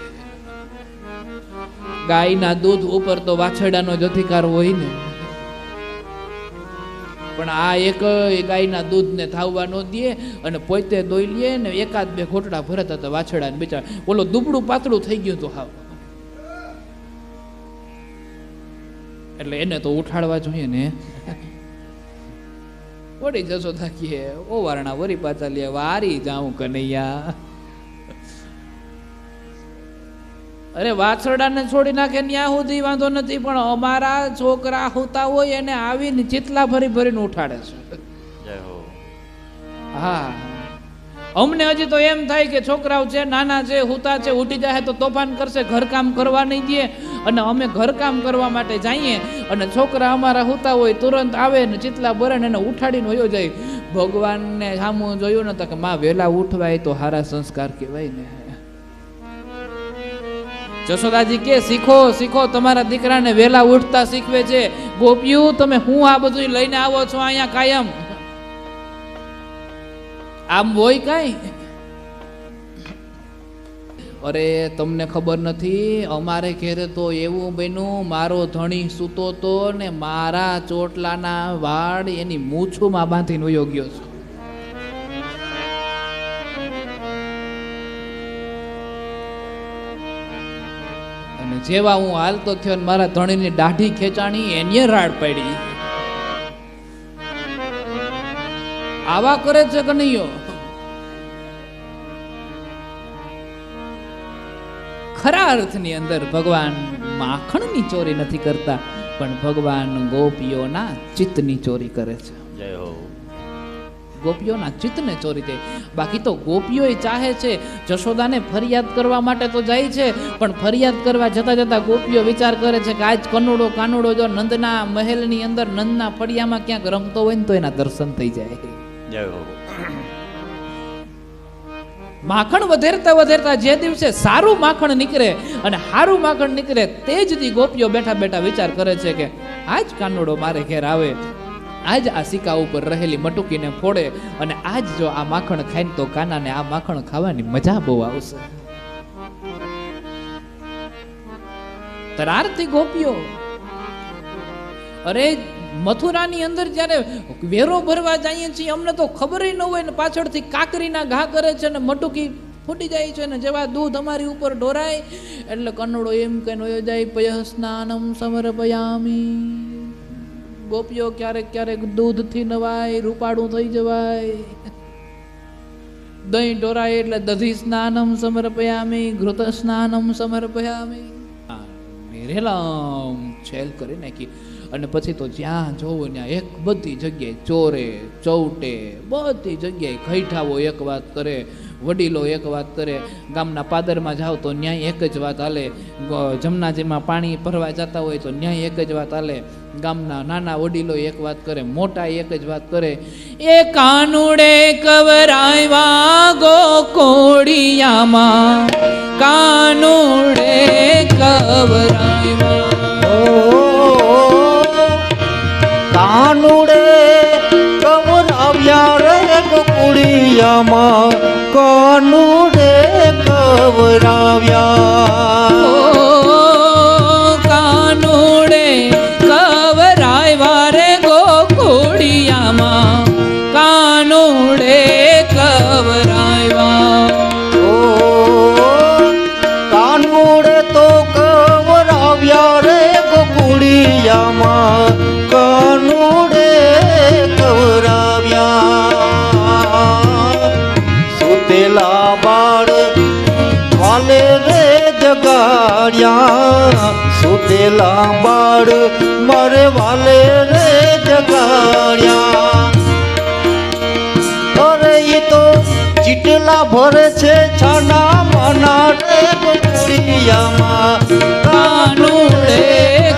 ગાયના દૂધ ઉપર તો વાછડાનો જ અધિકાર હોય ને, પણ આ એક ગાયના દૂધને થાવવા ન દે અને પોતે દોઈ લે ને 1-2 ઘોટડા ભરત હતા વાછડા ને બિચારા, બોલો દુબળું પાતળું થઈ ગયું તો હાવ. એટલે એને તો ઉઠાડવા જોઈએ ને. વળી જશોદા કહે ઓ વારણા વરી પાછા લે વારી જાઉં કનૈયા. અરે વાછરડાને છોડી નાખે ત્યાં સુધી વાંધો નથી, પણ અમારા છોકરા હોતા હોય એને આવીને ચીતલા ભરીને ઉઠાડે છે. હા, અમને હજી તો એમ થાય કે છોકરાઓ છે નાના છે, હુતા છે, ઉઠી જાય તો તોફાન કરશે, ઘરકામ કરવા નહીં દે, અને અમે ઘરકામ કરવા માટે જઈએ અને છોકરા અમારા હુતા હોય તુરંત આવે ને ચીતલા ભરે ને એને ઉઠાડીને વયો જાય. ભગવાનને સામું જોયું ને તો કે માં વહેલા ઉઠવાય તો સારા સંસ્કાર કહેવાય ને. જશોદાજી કે શીખો તમારા દીકરાને વહેલા ઉઠતા શીખવે છે. ગોપીઓ તમે હું આ બધું લઈને આવો છો અહીંયા કાયમ, આમ હોય કઈ? અરે તમને ખબર નથી, અમારે ઘેરે તો એવું બન્યું, મારો ધણી સૂતો તો ને મારા ચોટલાના વાળ એની મૂછુમાં બાંધીને વયો ગયો છે. અને જેવા હું હાલતો થયો ને મારા ધણીની દાઢી ખેંચાણી, એની રાડ પડી. આવા કરે છે કનૈયો. ખરા અર્થની અંદર ભગવાન માખણની ચોરી નથી કરતા, પણ ભગવાન ગોપીઓના ચિત્તની ચોરી કરે છે. જય હો. ગોપીઓના ચિત્તને ચોરી જાય. બાકી તો ગોપીઓ ચાહે છે જશોદાને ફરિયાદ કરવા માટે તો જાય છે, પણ ફરિયાદ કરવા જતા ગોપીઓ વિચાર કરે છે કે આજ કાનુડો જો નંદના મહેલની અંદર નંદના ફળિયામાં ક્યાંક રમતો હોય ને તો એના દર્શન થઈ જાય. જય હો. માખણ વધેરતા જે દિવસે સારું માખણ નીકળે અને સારું માખણ નીકળે તે જ દી ગોપીઓ બેઠા વિચાર કરે છે કે આજ કાનુડો મારે ઘેર આવે, આજ આ સિક્કા ઉપર રહેલી મટુકીને ફોડે અને આજ જો આ માખણ ખાઈને તો કાનાને આ માખણ ખાવાની મજા બહુ આવશે. તતરારથી ગોપીઓ. અરે મથુરાની અંદર જ્યારે વેરો ભરવા જઈએ છીએ અમને તો ખબર ન હોય ને પાછળથી કાકરીના ઘા કરે છે ને મટુકી ફૂટી જાય છે ને જેવા દૂધ અમારી ઉપર ઢોરાય એટલે કન્નડો એમ કહીને વયો જાય પય સ્નાનમ સમર્પયામી. ગોપીઓ ક્યારેક ક્યારેક દૂધથી નવાય, રૂપાળું થઈ જવાય. દહીં ઢોરાય એટલે દધી સ્નાનમ સમર્પયામી, ઘૃત સ્નાનમ સમર્પયામી. મેરેલા છેલ કરી નાખી. અને પછી તો જ્યાં જોવો ત્યાં એક બધી જગ્યાએ ચોરે ચૌટે બધી જગ્યાએ ખૈઠાઓ એક વાત કરે, વડીલો એક વાત કરે. ગામના પાદરમાં જાઓ તો ન્યાય એક જ વાત હાલે. જમનાજીમાં પાણી ભરવા જતા હોય તો ન્યાય એક જ વાત હાલે. ગામના નાના વડીલો એક વાત કરે, મોટા એક જ વાત કરે. એ કાનુડે કવરાવ્યા ગોકોડિયામાં, કાનુડે કવરાવ્યા. કાનુડે કવરાવ્યા રે ગોકુળિયામાં, કાનુડે કવરાવ્યા. કાનુડે કવરાવ્યા રે ગોકુળિયામાં, કાનુડે કવરાવ્યા. કાનુડે તો કવરાવ્યા રે ગોકુળિયામાં, કાનુડે કવરાવ્યા. સુતેલા બાળ વાલે રે જગાડ્યા, સુતેલા બાળ મારે વાલે રે જગાડ્યા. અરે ઈ તો ચીટલા ભરે છે છાના માના રે ગોકુળિયામાં, કાનુડે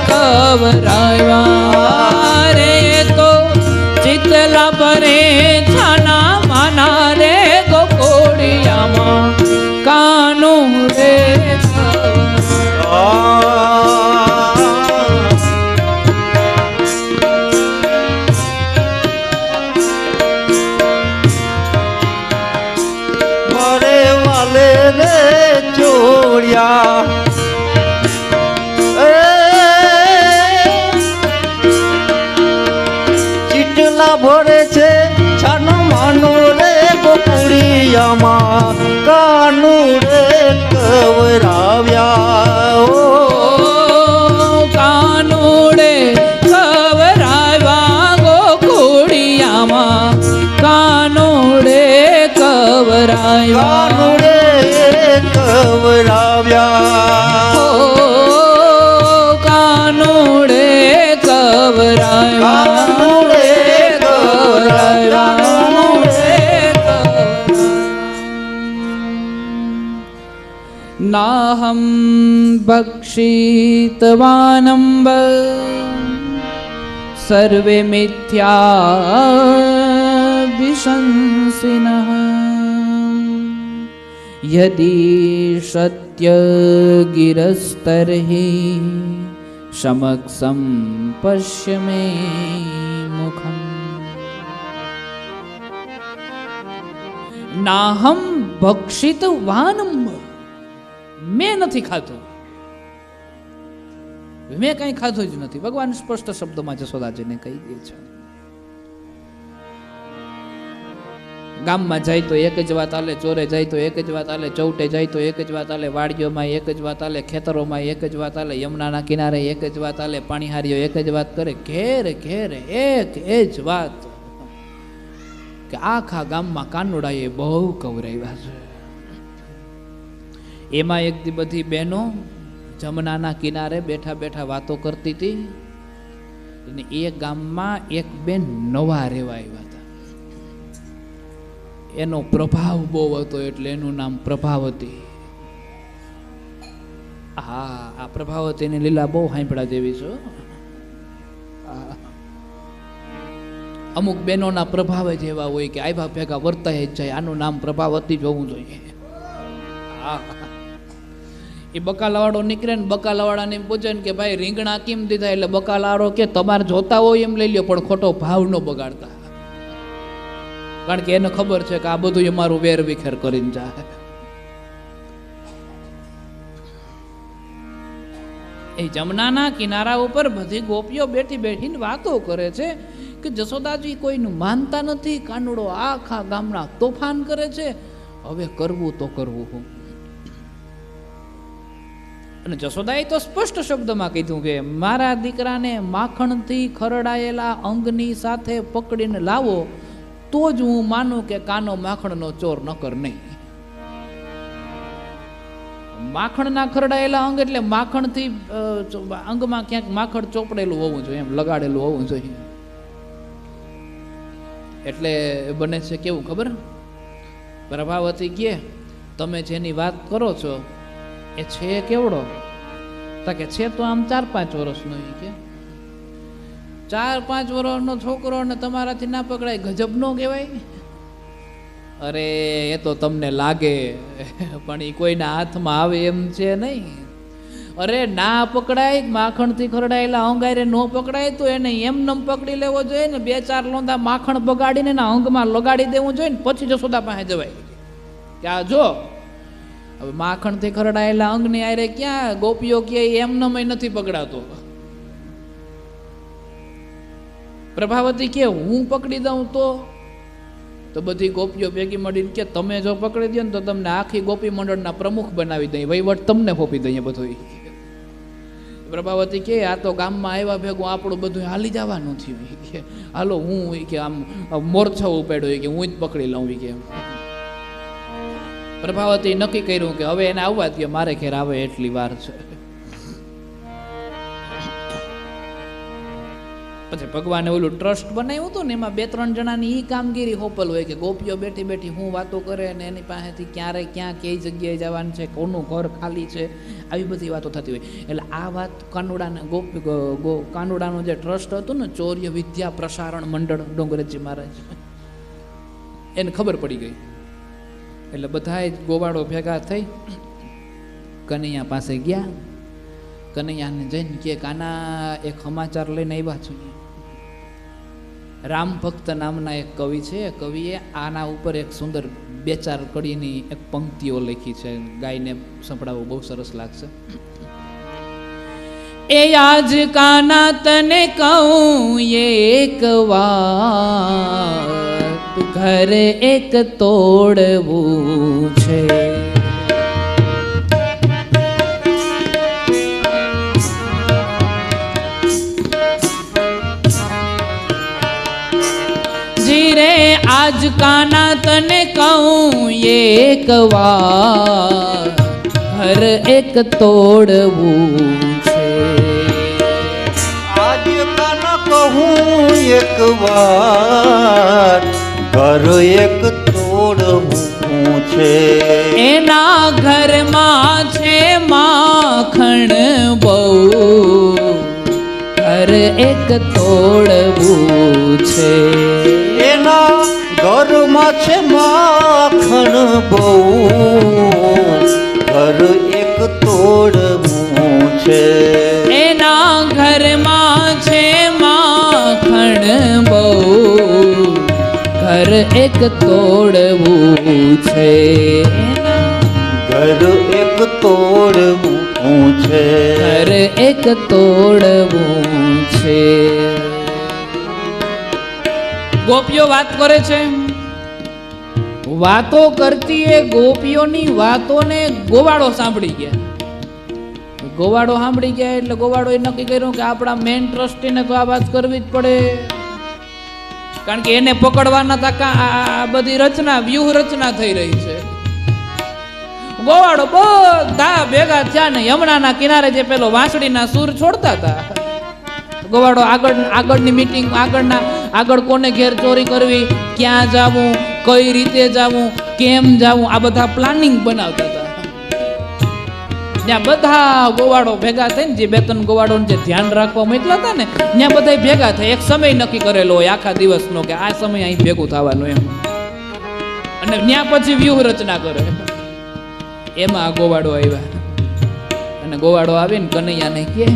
કવરાવ્યા રે તો ચિતલા ભરે છાના માના રે ગોકુળિયામાં, કાનુડે મારે વાલે રે ચોળ્યા. ચીટલા ભરે છે છાનો માનો રે ગોકુળિયામાં, કાનુડે કવરાવ્યા. કાનુડે કવરાવ્યા ગોકુળિયામાં, કાનુડે કવરાવ્યા. કાનુડે કવરાવ્યા. કાનુડે કવરાવ્યા. કાનુડે કવરાવ્યા. નાહમ ભક્ષિતવાનંબ સર્વે મિથ્યા વિશંસિનઃ યદિ સત્ય ગિરસ્તર્હિ સમક્ષમ પશ્ય મે મુખમ. નાહમ ભક્ષિતવાનંબ, મેં નથી ખાધું, મેં કઈ ખાધું જ નથી. ભગવાન સ્પષ્ટ શબ્દમાં જશોદાજીને કહી દે છે. ગામમાં જાય તો એક જ વાત હાલે, ચોરે જાય તો એક જ વાત હાલે, ચૌટે જાય તો એક જ વાત હાલે, વાડીઓમાં એક જ વાત હાલે, ખેતરોમાં એક જ વાત હાલે, યમુનાના કિનારે એક જ વાત હાલે, પાણીહારીઓ એક જ વાત કરે. ઘેરે ઘેરે એક એ જ વાત કે આખા ગામમાં કાનુડાએ બહુ કવરાવ્યા છે. એમાં એક દી બધી બહેનો જમનાના કિનારે બેઠા બેઠા વાતો કરતી હતી અને એ ગામમાં એક બેન નવા રહેવા આવ્યા હતા. એનો પ્રભાવ બહુ હતો એટલે એનું નામ પ્રભાવતી. હા, આ પ્રભાવતીની લીલા બહુ સાંભળા જેવી છે. અમુક બહેનોના પ્રભાવ જ એવા હોય કે આવ્યા ભેગા વર્તાય જ જાય. આનું નામ પ્રભાવતી જ હોવું જોઈએ. હા, એ બકાલાવાળો નીકળે ને બકાલાવાળાને પૂછે ને કે ભાઈ રીંગણા કેમ દીધા, એટલે બકાલાવાળો કે તમારે જોતા હોય એમ લઈ લ્યો પણ ખોટો ભાવ ન બગાડતા, કારણ કે એને ખબર છે કે આ બધું અમારું વેર વિખેર કરીને જાય. એ જમનાના કિનારા ઉપર બધી ગોપીઓ બેઠી બેઠીને વાતો કરે છે કે જશોદાજી કોઈનું માનતા નથી, કાનુડો આખા ગામના તોફાન કરે છે, હવે કરવું તો કરવું હું. અને જશોદાએ તો સ્પષ્ટ શબ્દમાં કીધું કે મારા દીકરાને માખણથી ખરડાયેલા અંગની સાથે પકડીને લાવો તો જ હું માનું કે કાનો માખણનો ચોર નકર નહીં. માખણના ખરડાયેલા અંગ એટલે માખણથી અંગમાં ક્યાંક માખણ ચોપડેલું હોવું જોઈએ, એમ લગાડેલું હોવું જોઈએ. એટલે બને છે કેવું ખબર, પ્રભાવતી કે તમે જેની વાત કરો છો એ છે કેવડો? કે છે તો આમ 4-5 વર્ષનો. કે 4-5 વર્ષનો છોકરો અને તમારાથી ના પકડાય, ગજબ નો કહેવાય? અરે એ તો તમને લાગે, પણ એ કોઈના હાથમાં આવે એમ છે નહીં. અરે ના પકડાય, માખણથી ખરડાયેલા અંગારે ન પકડાય તો એને એમને પકડી લેવો જોઈએ ને, 2-4 લોંદા માખણ બગાડીને એના અંગમાં લગાડી દેવું જોઈએ ને પછી જશોદા પાસે જવાય. કે આ જો હવે માખણથી ખરડાયેલા અંગની આરે ક્યાં ગોપીઓ કે એમનમય નથી પકડાતો. પ્રભાવતી કે હું પકડી દઉં તો બધી ગોપીઓ ભેગી મળીને કે તમે જો પકડી દો ને તો તમને આખી ગોપી મંડળના પ્રમુખ બનાવી દઈએ, વહીવટ તમને સોંપી દઈએ બધું. પ્રભાવતી કે આ તો ગામમાં આવ્યા ભેગું આપણું બધું હાલી જવાનું થયું કે હાલો હું કે આમ મોરછો ઉપાડ્યો કે હું જ પકડી લઉં કે. પ્રભાવતી નક્કી કર્યું કે હવે એને આવવા દે, મારે ઘેર આવે એટલી વાર છે. પછી ભગવાને ઓલું ટ્રસ્ટ બનાવ્યું હતું ને, એમાં 2-3 જણાની એ કામગીરી હોપલ હોય કે ગોપીઓ બેઠી બેઠી હું વાતો કરે અને એની પાસેથી ક્યારે ક્યાં કઈ જગ્યાએ જવાનું છે, કોનું ઘર ખાલી છે, આવી બધી વાતો થતી હોય. એટલે આ વાત કાનુડાનું જે ટ્રસ્ટ હતું ને, ચૌર્ય વિદ્યા પ્રસારણ મંડળ ડોંગરેજી મહારાજ, એને ખબર પડી ગઈ. એટલે બધાએ ગોવાળો ભેગા થઈ કનૈયા પાસે ગયા. કનૈયાને જઈને કે કાના એક સમાચાર લઈને આવ્યા છું. રામ ભક્ત નામના એક કવિ છે, કવિએ આના ઉપર એક સુંદર 2-4 કડીની એક પંક્તિઓ લખી છે, ગાયને સંભળાવવું બહુ સરસ લાગશે. એ આજ કાના તને કહું એક વાત, ઘર એક તોડવું છે. જીરે આજ કાના તને કહું એક વાત, ઘર એક તોડવું છે. આજ કાના કહું એક વાર, ઘર એક તોડવું છે. એના ઘરમાં છે માખણ બહુ, ઘર એક તોડવું છે. એના ઘરમાં છે માખણ બહુ, ઘર એક તોડવું છે. એના ઘરમાં છે માખણ બહુ, ઘર એક તોડવું છે. ઘર એક તોડવું છે. ઘર એક તોડવું છે. ગોપીઓ વાત કરે છે, વાતો કરતી એ ગોપીઓની વાતોને ગોવાળો સાંભળી ગયા. ગોવાળો સાંભળી ગયા એટલે ગોવાળોએ નક્કી કર્યું કે આપણા મેઇન ટ્રસ્ટીને તો આ વાત કરવી જ પડે, કારણ કે એને પકડવાના તકા આ બધી રચના વ્યૂહ રચના થઈ રહી છે. ગોવાળો બધા ભેગા થયા ને યમુનાના કિનારે જે પેલો વાંસળીના સૂર છોડતા હતા, ગોવાળો આગળની મીટિંગ, આગળ કોને ઘેર ચોરી કરવી, ક્યાં જાવું, કઈ રીતે જાવું, કેમ જાવું, આ બધા પ્લાનિંગ બનાવતા હતા. ત્યાં બધા ગોવાળો ભેગા થઈને જે 2-3 ગોવાળોને જે ધ્યાન રાખવા મોકલા હતા ને, ત્યાં બધા ભેગા થઈ એક સમય નક્કી કરેલો હોય આખા દિવસનો કે આ સમય અહીં ભેગું થવાનું એમ, અને ત્યાં પછી વ્યૂહ રચના કરે. એમાં આ ગોવાળો આવ્યા અને ગોવાળો આવીને કનૈયાને કે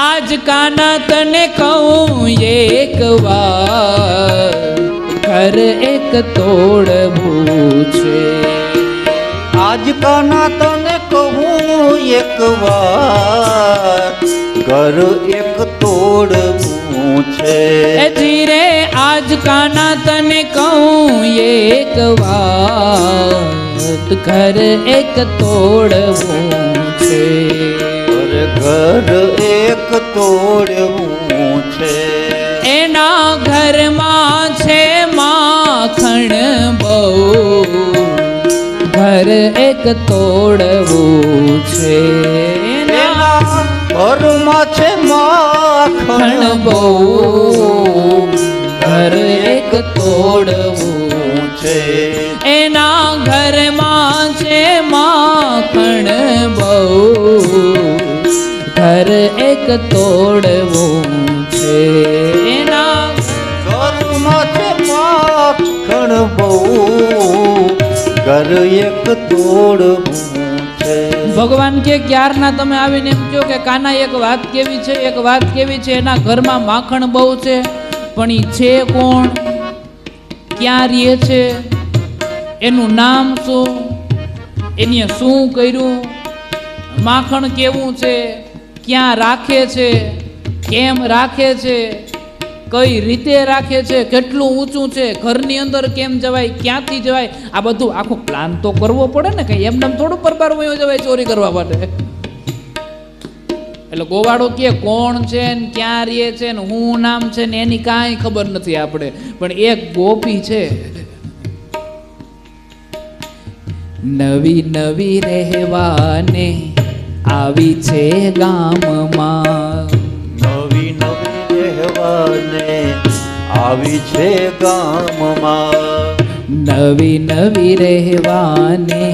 આજ કાના તને કહું એક વાર, ઘર એક તોડવું છે. આજ કાના તને કહું એક વાર ઘર એક તોડવું છે એ જીરે આજ કાના તને કહું એક વાત ઘર એક તોડવું છે અરે ઘર એક તોડવું છે એના ઘરમાં છે માખણ બહુ ઘર એક તોડવું છે એના ઘરમાં છે માખણ બહુ ઘર એક તોડવું છે એના ઘરમાં છે માખણ બહુ ઘર એક તોડવું છે એના ઘરમાં છે માખણ બહુ ઘર એક તોડવું છે ભગવાન કે ક્યારના તમે આવીને એમ કહો કે કાના એક વાત કેવી છે એક વાત કેવી છે એના ઘરમાં માખણ બહુ છે પણ ઈ છે કોણ ક્યાં રહે છે એનું નામ શું એને શું કર્યું માખણ કેવું છે ક્યાં રાખે છે કેમ રાખે છે કઈ રીતે રાખે છે કેટલું ઊંચું છે ઘરની અંદર કેમ જવાય ક્યાંથી જવાય આ બધું આખો પ્લાન તો કરવો પડે ને કઈ એમને થોડું પરબાર વયો જવાય ચોરી કરવા માટે એટલે ગોવાળો કે કોણ છે ને ક્યાં રહે છે ને શું નામ છે ને એની કાંઈ ખબર નથી આપણે પણ એક ગોપી છે નવી નવી રહેવાને આવી છે ગામમાં નવી નવી રહેવાને આવી છે ગામમાં નવી નવી રહેવાને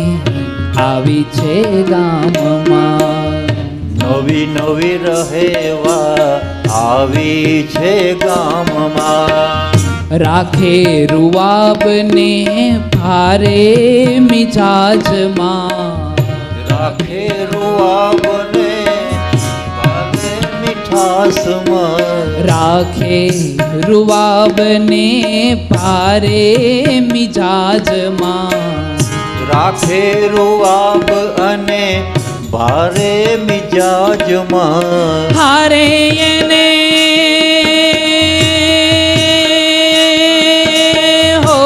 આવી છે ગામમાં નવી નવી રહેવા આવી છે ગામમાં રાખે રૂવાબને ભારે મિજાજમાં રાખે રૂઆબને ભારે મીઠાસમાં રાખે રૂવાબને ભારે મિજાજમાં રાખે રૂઆબ અને ભારે મિજાજમાં હારે એને હો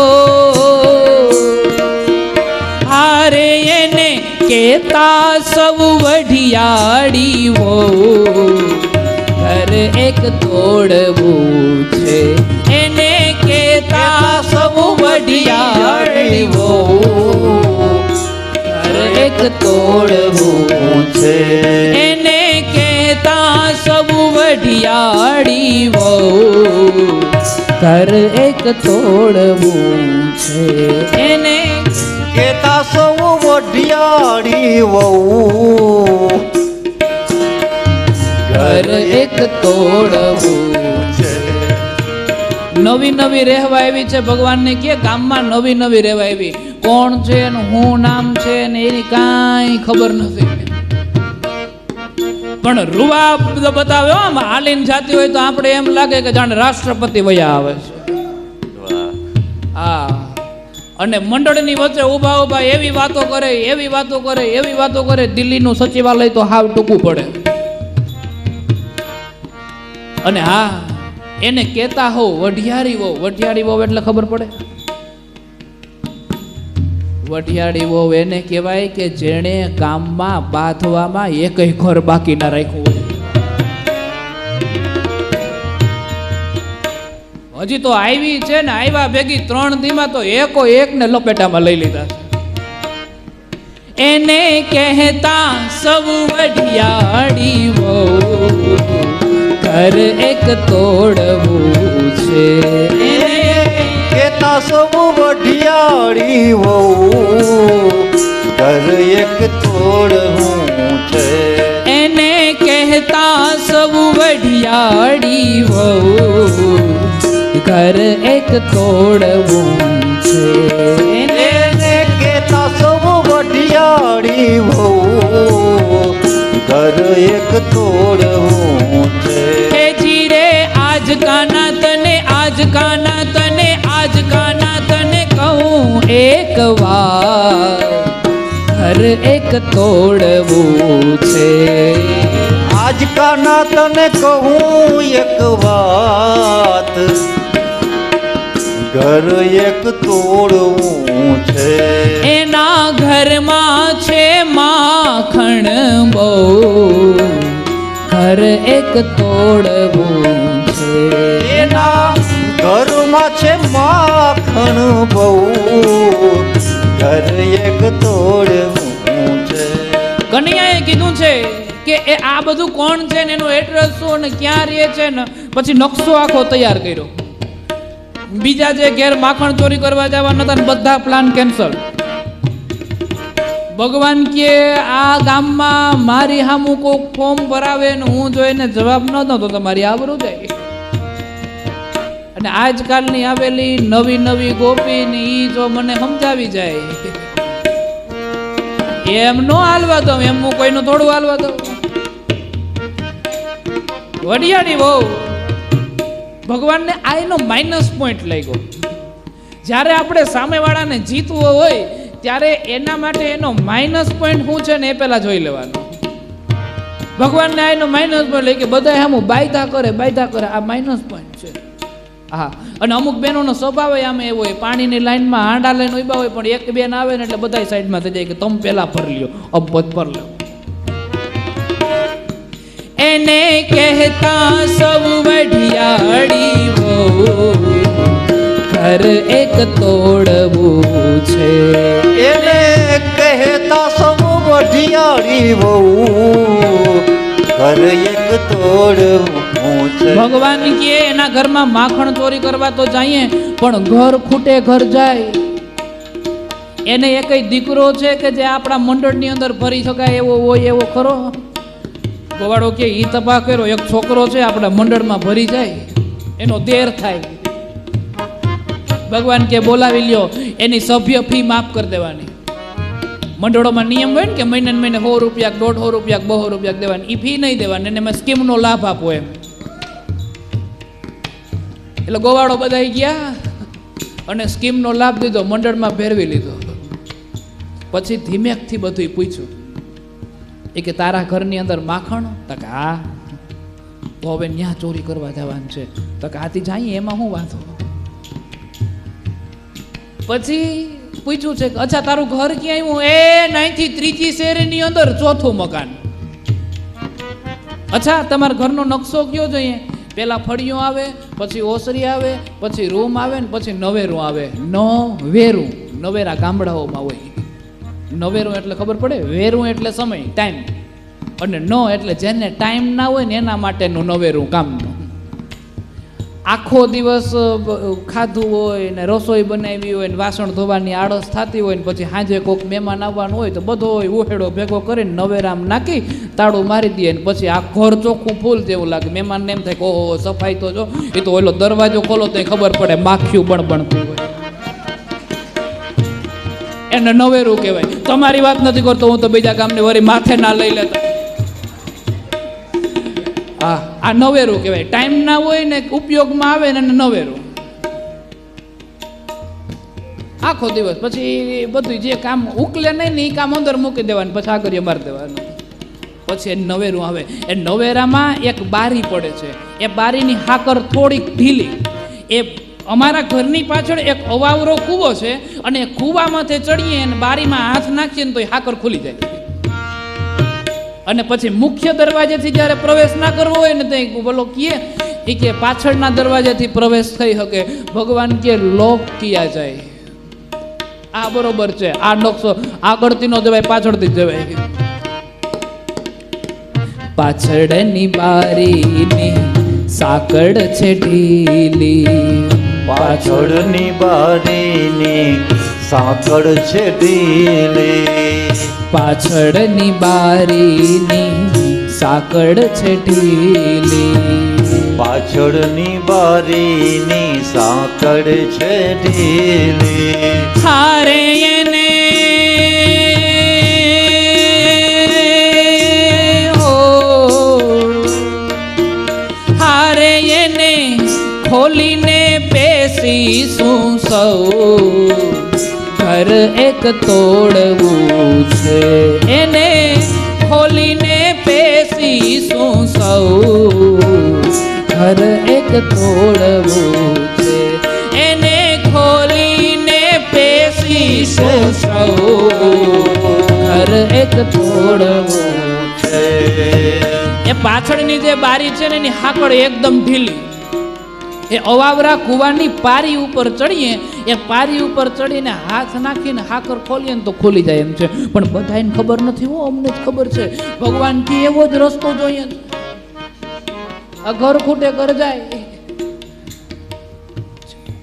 હારે એને કેતા સૌ વઢિયાળી હો ઘર એક તોડવું છે એને કેતા સૌ વઢિયાળી હો ઘર એક તોડવું છે એને કેતા સૌ વઢિયાળી હો ઘર એક તોડવું છે એને કેતા સૌ વઢિયાળી વહુ ઘર એક તોડવું છે નવી નવી રહેવા આવી છે ભગવાનને કે ગામમાં નવી નવી રહેવા આવી કોણ છે ને શું નામ છે ને એની કાંઈ ખબર નથી પણ રૂવા બતાવ્યો આમ હાલીને જાતી હોય તો આપણે એમ લાગે કે જાણે રાષ્ટ્રપતિ વયા આવે છે હા અને મંડળની વચ્ચે ઊભા ઊભા એવી વાતો કરે એવી વાતો કરે એવી વાતો કરે દિલ્હીનું સચિવાલય તો હાવ ટૂંકું પડે અને હા એને કહેતા હોવ વઢિયારી વહુ એટલે ખબર પડે વઢિયાળી વહુ એને કહેવાય કે જેણે ગામમાં બાંધવામાં એકય ઘર બાકી ના રાખ્યું હોય હજી તો આવી છે ને આવ્યા ભેગી 3 દીમાં તો એકો એકને લપેટામાં લઈ લીધા છે એને કહેતા સૌ વઢિયાળી વહુ ઘર એક તોડવું છે એને કેતા સૌ વઢિયાળી વહુ ઘર એક તોડવું છે એને કહેતા સૌ વઢિયાળી વહુ ઘર એક તોડવું છે એને કેતા સૌ વઢિયાળી વહુ ઘર એક તોડવું છે હે જીરે આજ કાના તને આજ કાના તને આજ કાના તને કહું એક વાર ઘર એક તોડવું છે. આજ કાના તને કહું એક વાત, ઘર એક તોડવું છે. એના ઘરમાં છે માખણ બહુ, ઘર એક તોડવું છે. એના ઘરમાં છે માખણ બહુ, ઘર એક તોડવું છે. કનૈયાએ કીધું છે કે એ આ બધું કોણ છે ને એનું એડ્રેસ શું અને ક્યાં રહે છે ને પછી નકશો આખો તૈયાર કર્યો. બીજા જે ઘેર માખણ ચોરી કરવા જવાના હતા ને બધા પ્લાન કેન્સલ. ભગવાન કે આ ગામમાં મારી સામું કોક ફોર્મ ભરાવે ને હું જો એને જવાબ ન દઉં તો તમારી આબરૂ જાય. અને આજકાલની આવેલી નવી નવી ગોપીની ઈ જો મને સમજાવી જાય એમ નો હાલવા દઉં, એમ હું કોઈનું થોડું હાલવા દઉં. વડિયાળી બહુ ભગવાનને આ એનો માઇનસ પોઈન્ટ લાગ્યો. જ્યારે આપણે સામેવાળાને જીતવો હોય ત્યારે એના માટે એનો માઇનસ પોઈન્ટ શું છે ને એ પહેલા જોઈ લેવાનો. ભગવાનને આ એનો માઇનસ પોઈન્ટ લઈ કે બધા આમ બાયધા કરે આ માઇનસ પોઈન્ટ છે. હા, અને અમુક બહેનોનો સ્વભાવ આમે એવો હોય, પાણીની લાઈનમાં હાંડા લઈને ઉભા હોય પણ એક બેન આવે ને એટલે બધા સાઈડમાં થઈ જાય કે તમે પહેલા ભરી લ્યો, અબ ભર લો. એને કહેતા સૌ વઢિયાળી બહુ, ઘર એક તોડવું છે. એને કહેતા સૌ વઢિયાળી બહુ, ઘર એક તોડવું છે. ભગવાન કે એના ઘરમાં માખણ ચોરી કરવા તો જઈએ પણ ઘર ખૂટે ઘર જાય. એને એક દીકરો છે કે જે આપણા મંડળની અંદર ભરી શકાય એવો હોય એવો ખરો? ગોવાળો કે ઈ તપા કર્યો, એક છોકરો છે આપણા મંડળમાં ભરી જાય, એનો દેર થાય. ભગવાન કે બોલાવી લ્યો, એની સભ્ય ફી માફ કરી દેવાની. મંડળોમાં નિયમ હોય ને કે મહિને મહિને 100 રૂપિયા, 150 રૂપિયા, 200 રૂપિયા દેવાની, એ ફી નહીં દેવાની, એને એમાં સ્કીમનો લાભ આપો એમ. એટલે ગોવાળો બધા ગયા અને સ્કીમનો લાભ દીધો, મંડળમાં ફેરવી લીધો. પછી ધીમેકથી બધું પૂછ્યું એ કે તારા ઘરની અંદર માખણ? તો કે હા. તો હવે ન્યા ચોરી કરવા જવાનું છે? તો કે આથી જાય, એમાં શું વાંધો? પછી પૂછ્યું છે કે અચ્છા તારું ઘર ક્યાં આવ્યું? એ અહીંથી 3જી શેરીની અંદર 4થું મકાન. અચ્છા તમારા ઘરનો નકશો કયો જોઈએ? પેલા ફળિયું આવે, પછી ઓસરી આવે, પછી રૂમ આવે ને પછી નવેરું આવે. નવેરું, નવેરા ગામડાઓમાં હોય. નવેરું એટલે ખબર પડે, વેરું એટલે સમય, ટાઈમ, અને ન એટલે જેને ટાઈમ ના હોય ને એના માટેનું નવેરું કામનું. આખો દિવસ ખાધું હોય ને રસોઈ બનાવી હોય ને વાસણ ધોવાની આળસ થતી હોય ને પછી સાંજે કોઈક મહેમાન આવવાનું હોય તો બધો ઉહેડો ભેગો કરીને નવેરામ નાખી તાળું મારી દે ને પછી આ ઘર ચોખ્ખું ફૂલ જેવું લાગે. મહેમાનને એમ થાય કે ઓહો સફાઈ તો જો, એ તો ઓલો દરવાજો ખોલો તો ખબર પડે માખ્યું બણબણતું હોય. એને નવેરું કહેવાય. તમારી વાત નથી કરતો હું, તો બીજા ગામની વરી માથે ના લઈ લેતા. હા, આ નવેરું કહેવાય. ટાઈમ ના હોય ને ઉપયોગમાં આવે ને નવેરું. આખો દિવસ પછી બધું જે કામ ઉકલે નહીં ને એ કામ અંદર મૂકી દેવાનું, પછી આગળ મારી દેવાનું. પછી એ નવેરું આવે. એ નવેરામાં એક બારી પડે છે. એ બારીની હાકર થોડીક ઢીલી. એ અમારા ઘરની પાછળ એક અવાવરો કૂવો છે અને એ કૂવામાંથી ચડીએ અને બારીમાં હાથ નાખીએ ને તો એ હાકર ખુલી જાય. અને પછી મુખ્ય દરવાજેથી જ્યારે પ્રવેશ ના કરવો હોય ને તો બોલો કે પાછળના દરવાજેથી પ્રવેશ થઈ શકે. ભગવાન કે લોક કિયા જાય. આ બરોબર છે, આ નકશો આગળથી નો જવાય, પાછળથી જ જવાય. પાછળની બારીની સાકડ છે ઢીલી, પાછળની બારીની સાંકળ છે ઢીલી, પાછળની બારીની સાકડ છે ઢીલી, પાછળની બારીની સાંકળ છે ઢીલી. હારે એને હારે એને ખોલીને બેસીશું સૌ, ઘર એક તોડવું છે, એને ખોલીને પેશીશું સૌ. ઘર એક તોડવું છે, એને ખોલીને પેશીશું સૌ. ઘર એક તોડવું છે. એ પાછળની જે બારી છે ને એની હાકળ એકદમ ઢીલી. એ અવાવરા કુવાની પારી ઉપર ચડીએ, એ પારી ઉપર ચડીને હાથ નાખીને હાકર ખોલીએ ને તો ખોલી જાય એમ છે. પણ બધાને ખબર નથી હો, અમને જ ખબર છે. ભગવાન કે એવો જ રસ્તો જોઈએ. આ ઘર ખૂટે ઘર જાય.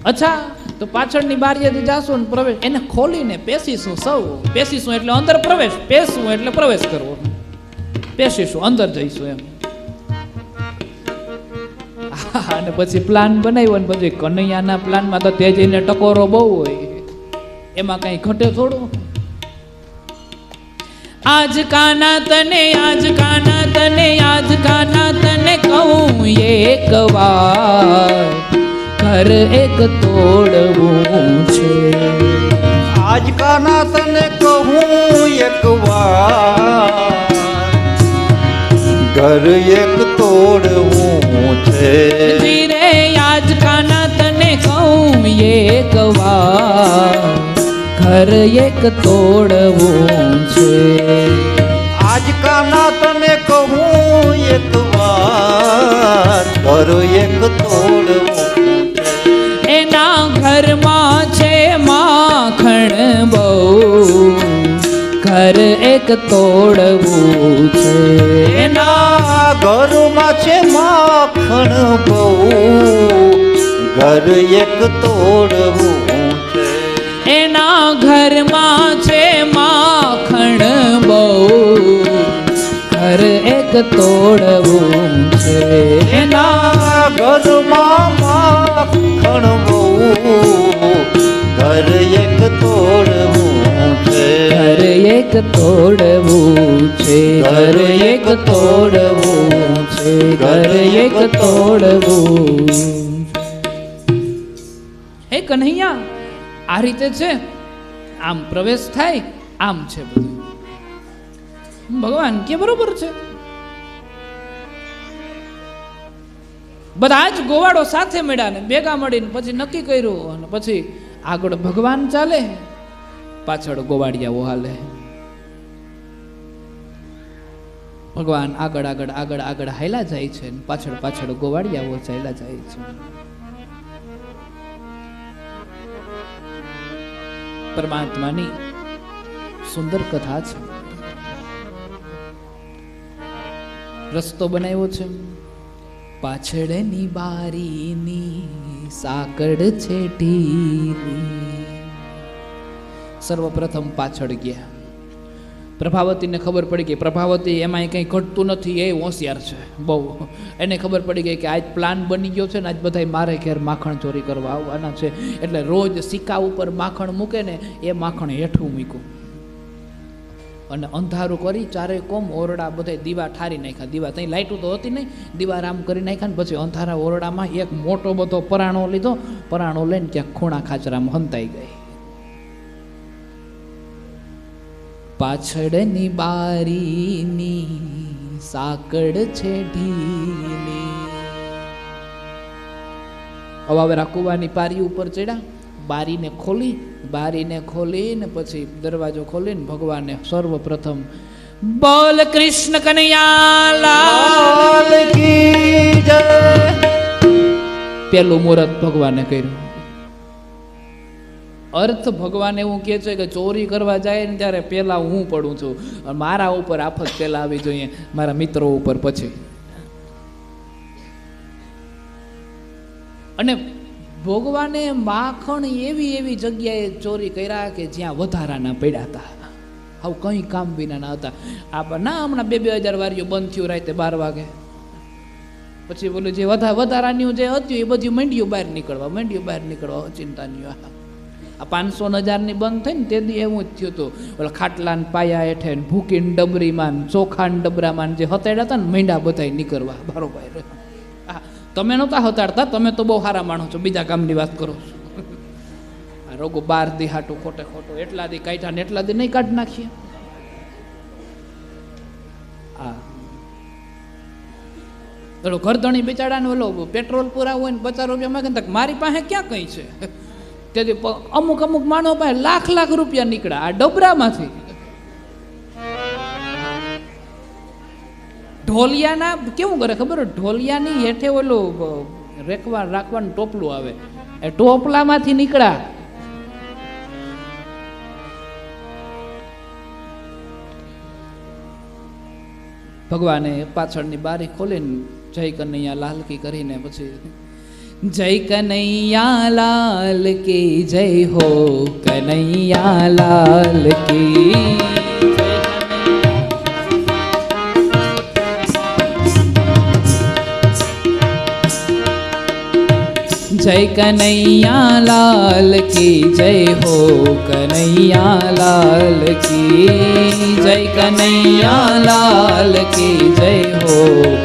અચ્છા, તો પાછળની બારીએથી જાશું ને પ્રવેશ, એને ખોલીને પેશીશું સૌ. પેશીશું એટલે અંદર પ્રવેશ, પેશવું એટલે પ્રવેશ કરવો. પેશીશું અંદર જઈશું એમ. અને પછી પ્લાન બનાવ્યો ને પછી કનૈયાના પ્લાનમાં તો તેજીને ટકોરો બહુ હોય, એમાં કઈ ઘટે થોડું. આજ કાના તને, આજ કાના તને, આજ કાના તને કહું એક વાર, ઘર એક તોડવું છે. આજ કાના તને કહું એક વાર, ઘર એક તોડવું છે. ધીરે આજ કાના તને કહું એક વાર, ઘર એક તોડવું છે. આજ કાના તને કહું એક વાર, ઘર એક તોડવું છે. એના ઘરમાં છે માખણ બહુ, ઘર એક તોડવું છે. એના ઘરમાં છે માખણ બહુ, ઘર એક તોડવું છે. એના ઘરમાં છે માખણ બહુ, ઘર એક તોડવું છે. એના ઘરમાં માખણ બહુ, ઘર એક તોડવું છે. ઘર એક તોડવું છે, ઘર એક તોડવું છે, ઘર એક તોડવું. હે કન્હૈયા, આ રીતે છે, આમ પ્રવેશ થાય, આમ છે બધું. ભગવાન કે બરોબર છે. બધા જ ગોવાળો સાથે મળ્યા ને ભેગા મળીને પછી નક્કી કર્યું, અને પછી આગળ ભગવાન ચાલે, પાછળ ગોવાળિયાઓ હાલે. ભગવાન આગળ આગળ આગળ આગળ હાલ્યા જાય છે, પાછળ પાછળ ગોવાળિયાઓ ચાલ્યા જાય છે. પરમાત્માની સુંદર કથા છે. રસ્તો બનાવ્યો છે, પાછળની બારીની સાકડ છે ઢીલી. સર્વપ્રથમ પાછળ ગયા. પ્રભાવતીને ખબર પડી ગઈ, પ્રભાવતી એમાં કંઈ ઘટતું નથી, એ હોશિયાર છે બહુ. એને ખબર પડી ગઈ કે આજ પ્લાન બની ગયો છે ને, આજ બધા મારે ઘેર માખણ ચોરી કરવા આવવાના છે. એટલે રોજ સિક્કા ઉપર માખણ મૂકે ને, એ માખણ હેઠું મૂક્યું અને અંધારું કરી ચારે કોમ ઓરડા બધા દીવા ઠારી નાખ્યા. દીવા ત્યાં લાઇટું તો હતી નહીં, દીવા રામ કરી નાખ્યા ને પછી અંધારા ઓરડામાં એક મોટો બધો પરાણો લીધો. પરાણો લઈને ક્યાંક ખૂણા ખાચરામાં હંતાઈ ગઈ. પાછળની બારીની સાકડ છે ઢીલી. અવાવરા કુવાની પારી ઉપર ચડ્યા, બારીને ખોલી ને પછી દરવાજો ખોલીને ભગવાને સર્વપ્રથમ બોલ કૃષ્ણ કનૈયા લાલ કી જય. પેલું મુહૂર્ત ભગવાને કર્યું. અર્થ ભગવાન એવું કહે છે કે ચોરી કરવા જાય ને ત્યારે પેલા હું પડું છું, મારા ઉપર આફત પેલા આવી જોઈએ, મારા મિત્રો ઉપર પછી. અને ભગવાને માખણ એવી એવી જગ્યાએ ચોરી કર્યા કે જ્યાં વધારાના પડ્યા હતા, આવું કંઈ કામ વિના ના હતા. ના હમણાં 2000 વારીઓ બંધ થયું રાતે 12 વાગે, પછી બોલું જે વધારાની જે હતું એ બધી મંડીઓ બહાર નીકળવા ચિંતાની. આ 500,000ની બંધ થઈ ને તે દી એવું જ થયું હતું. ઓલા ખાટલા ને પાયા હેઠે ને ભૂકીને ડબરીમાં ચોખા ને ડબરામાં જે હતાડ્યા હતા ને મીંડા બધા નીકળવા બરોબર. તમે નહોતા હતાડતા, તમે તો બહુ સારા માણો છો, બીજા કામની વાત કરો છો. રોગો 12 દી હાટું ખોટે ખોટું એટલા દી કાઢ્યા ને એટલા દી નહીં કાઢી નાખીએ. હા પેલો ઘરધણી બિચારાને ઓલો પેટ્રોલ પૂરા હોય ને 50 રૂપિયા માંગે ને મારી પાસે ક્યાં કઈ છે. તેથી અમુક અમુક માણસો પાસે લાખ લાખ રૂપિયા નીકળ્યા આ ડબરામાંથી. ઢોલિયાના કેવું કરે ખબર? ઢોલિયાની હેઠે ઓલું રાખવાનું ટોપલું આવે, એ ટોપલામાંથી નીકળ્યા. ભગવાને પાછળની બારી ખોલીને જય કનૈયા લાલ કી કરીને પછી જય કનૈયા લાલ કી જય હો, કનૈયા લાલ કી जय कन्हैया लाल की जय हो, कन्हैया लाल की जय, कन्हैया लाल की जय हो,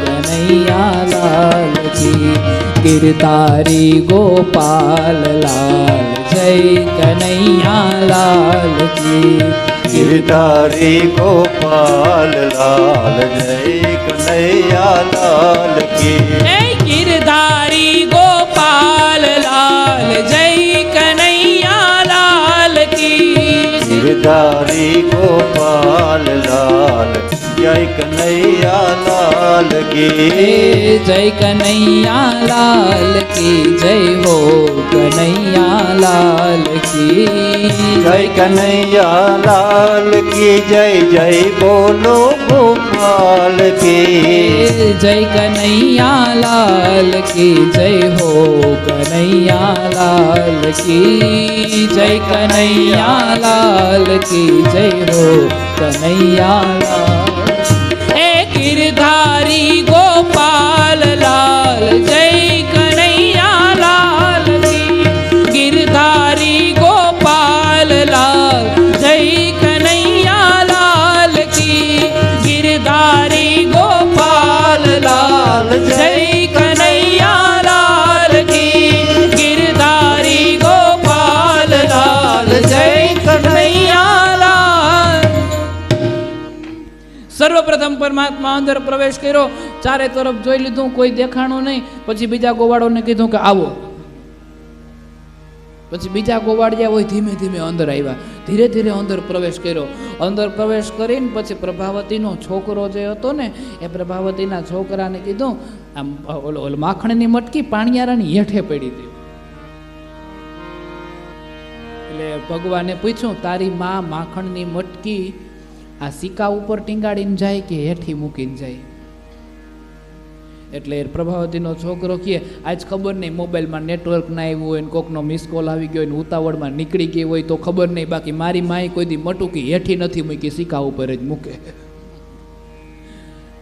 कन्हैया लाल की गिरधारी गोपाल लाल जय, कन्हैया लाल की गिरधारी गोपाल लाल जय, कन्हैया लाल की गिरधारी गोपाल लाल जय, कन्हैया लाल की गिरधारी गोपाल लाल जय, कन्हैया लाल की जय कन्हैया लाल की जय हो, कन्हैया लाल की जय, कन्हैया लाल की जय, जय बोलो गोपाल की जय कन्हैया लाल की जय हो, कन्हैया लाल की जय, कन्हैया लाल की जय हो, कन्हैया लाल गिरधारी गोपाल लाल जय, कन्हैया लाल की गिरधारी गोपाल लाल जय, कन्हैया लाल की गिरधारी गोपाल लाल जय, कन्हैया लाल की गिरधारी गोपाल लाल जय, कन्हैया लाल. સર્વપ્રથમ પરમાત્મા અંદર પ્રવેશ કર્યો, ચારે તરફ જોઈ લીધું, કોઈ દેખાણું નહીં. પછી બીજા ગોવાળોને કીધું કે આવો. પછી બીજા ગોવાળિયા હોય ધીમે ધીમે અંદર આવ્યા, ધીરે ધીરે અંદર પ્રવેશ કર્યો. અંદર પ્રવેશ કરીને પછી પ્રભાવતીનો છોકરો જે હતો ને એ પ્રભાવતીના છોકરાને કીધું આમ ઓલો માખણની મટકી પાણીયારાની હેઠે પડી હતી. એટલે ભગવાને પૂછ્યું તારી માં માખણની મટકી આ સિક્કા ઉપર ટીંગાડીને જાય કે હેઠી મૂકીને જાય? એટલે પ્રભાવતીનો છોકરો કહે આજ ખબર નહીં મોબાઈલમાં નેટવર્ક ના આવ્યું હોય ને કોકનો મિસ કોલ આવી ગયો ને ઉતાવળમાં નીકળી ગઈ હોય તો ખબર નહીં, બાકી મારી માએ કોઈ દી મટુકી હેઠી નથી મૂકી, સિક્કા ઉપર જ મૂકે.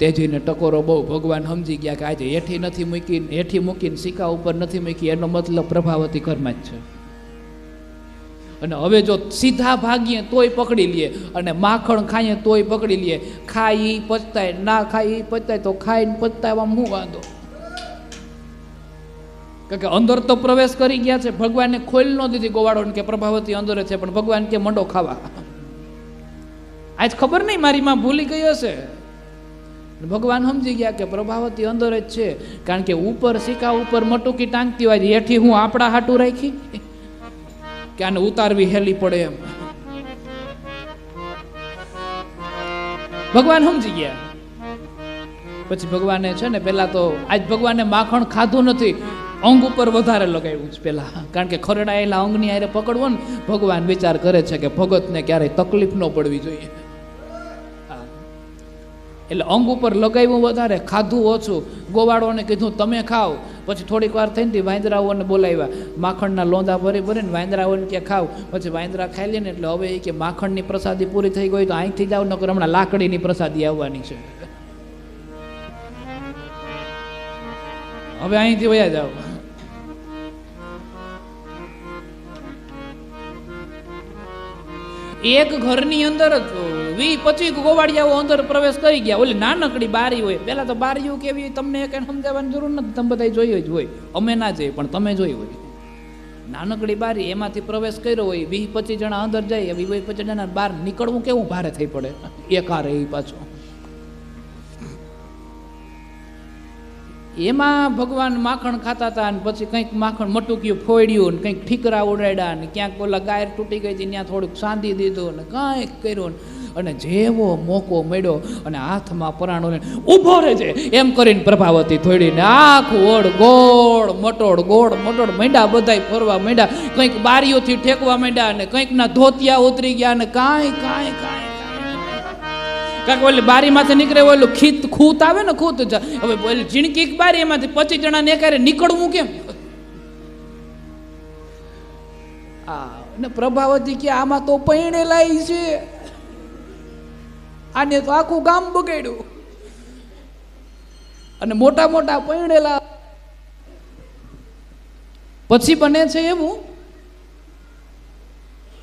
તેજીને ટકોરો બહુ. ભગવાન સમજી ગયા કે આજે હેઠી નથી મૂકી, હેઠી મૂકીને સિક્કા ઉપર નથી મૂકી, એનો મતલબ પ્રભાવતી ઘરમાં જ છે. અને હવે જો સીધા ભાગીએ તોય પકડી લઈએ અને માખણ ખાઈએ તોય પકડી લઈએ. ખાઈ પચતાય, ના ખાઈ પચતાય, તો ખાઈને પચતાવામાં શું વાંધો? કારણ કે અંદર તો પ્રવેશ કરી ગયા છે. ભગવાનને ખોલ ન દીધી ગોવાળોને કે પ્રભાવતી અંદર છે, પણ ભગવાન કે મંડો ખાવા. આજ ખબર નહીં મારી માં ભૂલી ગઈ હશે. ભગવાન સમજી ગયા કે પ્રભાવતી અંદર જ છે, કારણ કે ઉપર સિક્કા ઉપર મટુકી ટાંગતી હોય, હેઠી હું આપણા હાટું રાખી કે આને ઉતારવી હેલી પડે એમ. ભગવાન સમજી ગયા. પછી ભગવાને છે ને પેલા તો આજ ભગવાને માખણ ખાધું નથી, અંગ ઉપર વધારે લગાવ્યું છે પેલા, કારણ કે ખરડાયેલા અંગની હારે પકડવો ને ભગવાન વિચાર કરે છે કે ભગતને ક્યારેય તકલીફ ન પડવી જોઈએ. એટલે અંગ ઉપર લગાવ્યું વધારે, ખાધું ઓછું. ગોવાળોને કીધું તમે ખાવ. પછી થોડીક વાર થઈને વાંદરાઓને બોલાવ્યા, માખણના લોંદા ભરી ભરીને વાંદરાઓને કે ખાવ. પછી વાંદરા ખાઈ લે ને એટલે હવે એ કે માખણની પ્રસાદી પૂરી થઈ ગઈ તો અહીંથી જાવ, નકર હમણાં લાકડીની પ્રસાદી આવવાની છે, હવે અહીંથી વયા જાવ. એક ઘરની અંદર જ 20-25 ગોવાળિયાઓ અંદર પ્રવેશ કરી ગયા. ઓલી નાનકડી બારી હોય, પેલા તો બારીઓ કેવી તમને કઈ સમજાવવાની જરૂર નથી, તમે બધા જોઈ જ હોય. અમે ના જઈએ પણ તમે જોઈ હોય. નાનકડી બારી એમાંથી પ્રવેશ કર્યો હોય, 20-25 જણા અંદર જાય, 20-25 જણા બહાર નીકળવું કેવું ભારે થઈ પડે એકારે એ પાછું. એમાં ભગવાન માખણ ખાતા હતા અને પછી કંઈક માખણ મટુક્યું ફોડ્યું ને કંઈક ઠીકરા ઉડાડ્યા ને ક્યાંક ઓલા ગાયર તૂટી ગઈ હતી ત્યાં થોડુંક સાંધી દીધું ને કાંઈક કર્યું અને જેવો મોકો મળ્યો અને હાથમાં પરાણો લઈને ઊભો રહેજે એમ કરીને પ્રભાવતી થોડીને આખું ઓળ ગોળ મટોળ માંડ્યા, બધાય ફરવા માંડ્યા, કંઈક બારીઓથી ઠેકવા માંડ્યા અને કંઈકના ધોતિયા ઉતરી ગયા અને કાંઈ કાંઈક ઓલી બારીમાંથી નીકળે ઓલું ખૂત આવે ને ખૂત, હવે ઓલી ઝીણકી બારી એમાંથી 25 જણાને એકારે નીકળવું કેમ? ને પ્રભાવતી કે આમાં તો પૈણેલા છે, આને તો આખું ગામ બગાડ્યું અને મોટા મોટા પૈણેલા. પછી બને છે એવું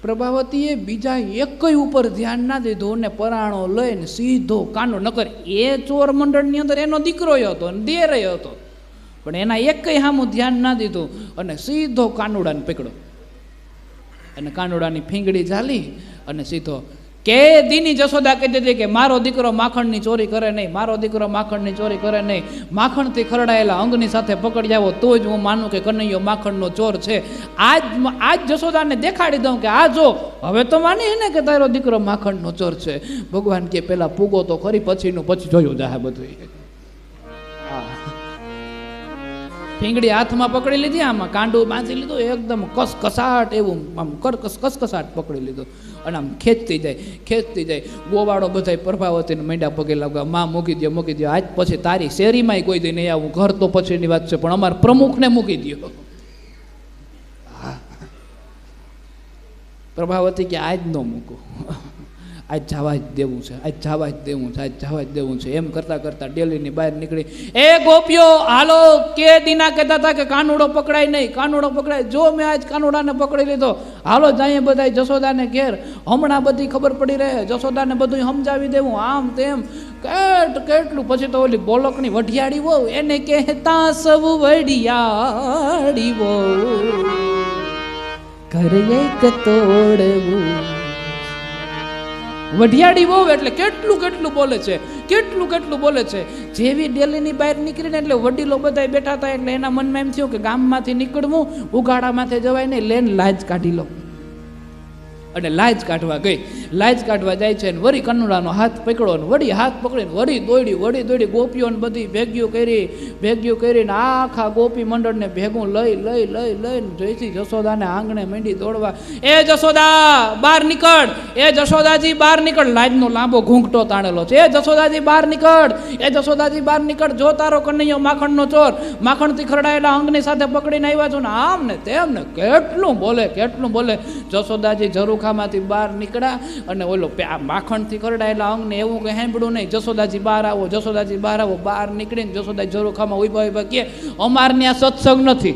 પ્રભાવતીએ બીજા એકય ઉપર ધ્યાન ના દીધું ને પરાણો લઈને સીધો કાંડો, નકર એ ચોર મંડળની અંદર એનો દીકરો હતો ને દેર હતો, પણ એના એકય સામું ધ્યાન ના દીધું અને સીધો કાનુડાને પકડ્યો અને કાનુડાની ફીંગડી ઝાલી અને સીધો કે દીની જશોદા કહેતી હતી કે મારો દીકરો માખણની ચોરી કરે નહીં, મારો દીકરો માખણની ચોરી કરે નહીં, માખણથી ખરડાયેલા અંગની સાથે પકડી આવો તો જ હું માનું કે કનૈયો માખણનો ચોર છે. આજ જશોદાને દેખાડી દઉં કે આ જો હવે તો માની ને કે તારો દીકરો માખણનો ચોર છે. ભગવાન કે પેલા પૂગો તો ખરી, પછી જોયું જાહે બધું. ફીંગડી હાથમાં પકડી લીધી, આમાં કાંડું બાંધી લીધું, એકદમ કસકસાટ એવું આમ કસકસાટ પકડી લીધું અને આમ ખેંચતી જાય. ગોવાળો બધા પ્રભાવતીને માંડ્યા પગે લાગવા, માં મૂકી દો, આજ પછી તારી શેરીમાંય કોઈ દી નહીં આવું, ઘર તો પછીની વાત છે, પણ અમારા પ્રમુખને મૂકી દો. પ્રભાવતી કે આજ ન મૂકો, આજ જવા જ દેવું છે. એમ કરતા કરતા ડેલીની બહાર નીકળી, એ ગોપીઓ હાલો, કે દીના કહેતા હતા કે કાનુડો પકડાય, જો મેં આજ કાનુડાને પકડી લીધો, હાલો જાય બધા જશોદાને ઘેર, હમણાં બધી ખબર પડી રહે, જશોદાને બધું સમજાવી દેવું, આમ તેમ કેટલું. પછી તો ઓલી બોલકની વઢિયાળી વહુ એને કહેતા સૌ વઢિયાળી વહુ ઘર એક તોડવું. વઢિયાળી વહુ એટલે કેટલું બોલે છે. જેવી ડેલીની બહાર નીકળીને એટલે વડીલો બધા બેઠા હતા એટલે એના મનમાં એમ થયું કે ગામમાંથી નીકળવું, ઉગાડામાંથી જવાય નહીં, લેન લાજ કાઢી લો. અને લાજ કાઢવા ગઈ, લાજ કાઢવા જાય છે ને વળી કનુડાનો હાથ પકડો ને વળી હાથ પકડીને વળી દોડી ગોપીઓને બધી ભેગ્યું કરીને આખા ગોપી મંડળને ભેગું લઈને જોઈતી જશોદાને આંગણે માંડી દોડવા. એ જશોદા બહાર નીકળ, એ જશોદાજી બહાર નીકળ. લાજનો લાંબો ઘૂંઘટો તાણેલો છે. એ જશોદાજી બહાર નીકળ, જો તારો કનૈયો માખણનો ચોર, માખણથી ખરડાયેલા અંગની સાથે પકડીને આવ્યા છો ને આમ ને તેમ ને કેટલું બોલે. જશોદાજી ઝરૂખામાંથી બહાર નીકળ્યા અને ઓલો માખણથી ખરડાયેલા અંગને એવું કંઈ સાંભળ્યું નહીં, જશોદાજી બહાર આવો. બહાર નીકળીને જશોદા ઝરૂખામાં ઉભા કે અમારની આ સત્સંગ નથી.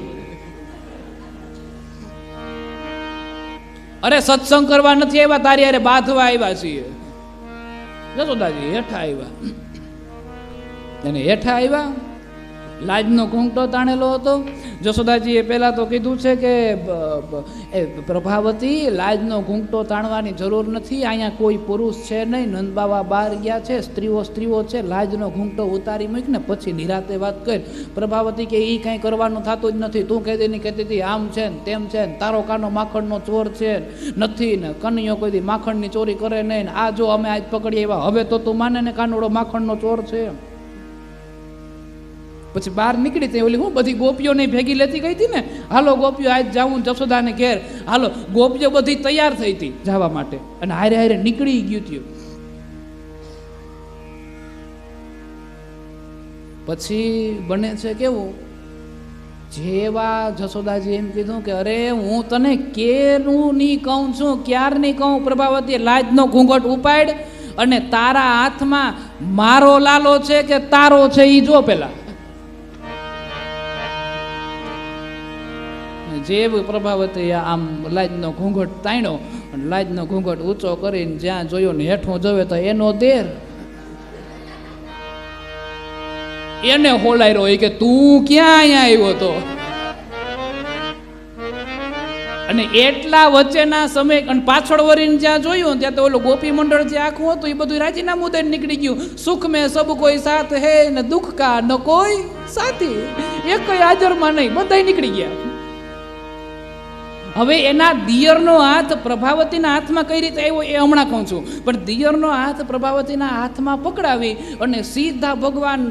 અરે સત્સંગ કરવા નથી આવ્યા, તારી અરે બાંધવા આવ્યા છીએ. જશોદાજી હેઠા આવ્યા, લાજનો ઘૂંઘટો તાણેલો હતો. જશોદાજીએ પહેલાં તો કીધું છે કે પ્રભાવતી લાજનો ઘૂંઘટો તાણવાની જરૂર નથી, અહીંયા કોઈ પુરુષ છે નહીં, નંદબાવા બહાર ગયા છે, સ્ત્રીઓ છે, લાજનો ઘૂંઘટો ઉતારી મૂકને પછી નિરાતે વાત કર. પ્રભાવતી કે એ કાંઈ કરવાનું થતું જ નથી, તું કહેતી હતી આમ છે ને તેમ છે ને, તારો કાનો માખણનો ચોર છે નથી ને, કનૈયો કોઈ દી માખણની ચોરી કરે નહીં ને, આ જો અમે આજ પકડી આવ્યા, હવે તો તું માને ને કાનુડો માખણનો ચોર છે. પછી બહાર નીકળી તે ઓલી હું બધી ગોપીઓને ભેગી લેતી ગઈ હતી ને, હાલો ગોપીઓ આજ જાઉં જશોદાને ઘેર, હાલો. ગોપીઓ બધી તૈયાર થઈ હતી જવા માટે અને હારે નીકળી ગયું થયું. પછી બને છે કેવું, જેવા જશોદાજી એમ કીધું કે અરે હું તને કેનું નહીં કહું છું, ક્યાર નહીં કહું. પ્રભાવતી લાજનો ઘૂંઘટ ઉપાડ અને તારા હાથમાં મારો લાલો છે કે તારો છે એ જો પેલા. જેવ પ્રભાવતી આમ લાજનો ઘૂંઘટ તાણ્યો અને લાજનો ઘૂંઘટ ઊંચો કરીને જ્યાં જોયો ને હેઠું જોવે તો એનો દેર એને હોલાયરો કે તું ક્યાં અહીંયા આવ્યો તો. અને એટલા વચ્ચેના સમય અને પાછળ વળીને જ્યાં જોયું ત્યાં તો ઓલું ગોપી મંડળ જે આખું હતું એ બધું રાજીનામું દઈને નીકળી ગયું. સુખ મેં સબ કોઈ સાથ હે ને દુઃખ કા ન કોઈ સાથી, એક કઈ હાજરમાં નહીં, બધા નીકળી ગયા. હવે એના દિયરનો હાથ પ્રભાવતીના હાથમાં કઈ રીતે આવ્યો એ હમણાં કહું છું, પણ દિયરનો હાથ પ્રભાવતીના હાથમાં પકડાવી અને સીધા ભગવાન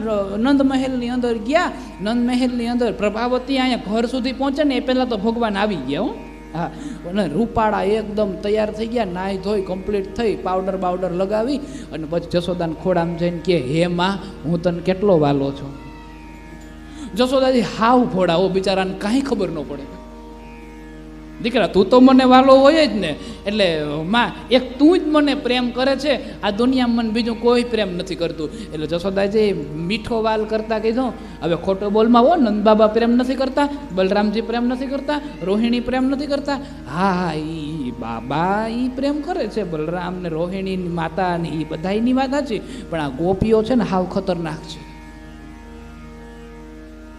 નંદ મહેલની અંદર ગયા. નંદ મહેલની અંદર પ્રભાવતી અહીંયા ઘર સુધી પહોંચે ને એ પહેલા તો ભગવાન આવી ગયા. હા, અને રૂપાળા એકદમ તૈયાર થઈ ગયા, નાહી ધોઈ કમ્પ્લીટ થઈ, પાવડર બાવડર લગાવી અને પછી જશોદાન ખોડામાં જઈને કે હે માં, હું તને કેટલો વાલો છું. જશોદાજી હાવ ફોડા, ઓ બિચારાને કાંઈ ખબર ન પડે. દીકરા તું તો મને વાલો હોય જ ને, એટલે માં એક તું જ મને પ્રેમ કરે છે, આ દુનિયામાં મને બીજું કોઈ પ્રેમ નથી કરતું. એટલે જશોદાજી મીઠો વાલ કરતા કીધું, હવે ખોટો બોલમાં હો, નંદ બાબા પ્રેમ નથી કરતા, બલરામજી પ્રેમ નથી કરતા, રોહિણી પ્રેમ નથી કરતા. હા હા, ઈ બાબા ઈ પ્રેમ કરે છે, બલરામ ને રોહિણી માતા ને ઈ બધાની વાત સાચી, પણ આ ગોપીઓ છે ને હાવ ખતરનાક છે.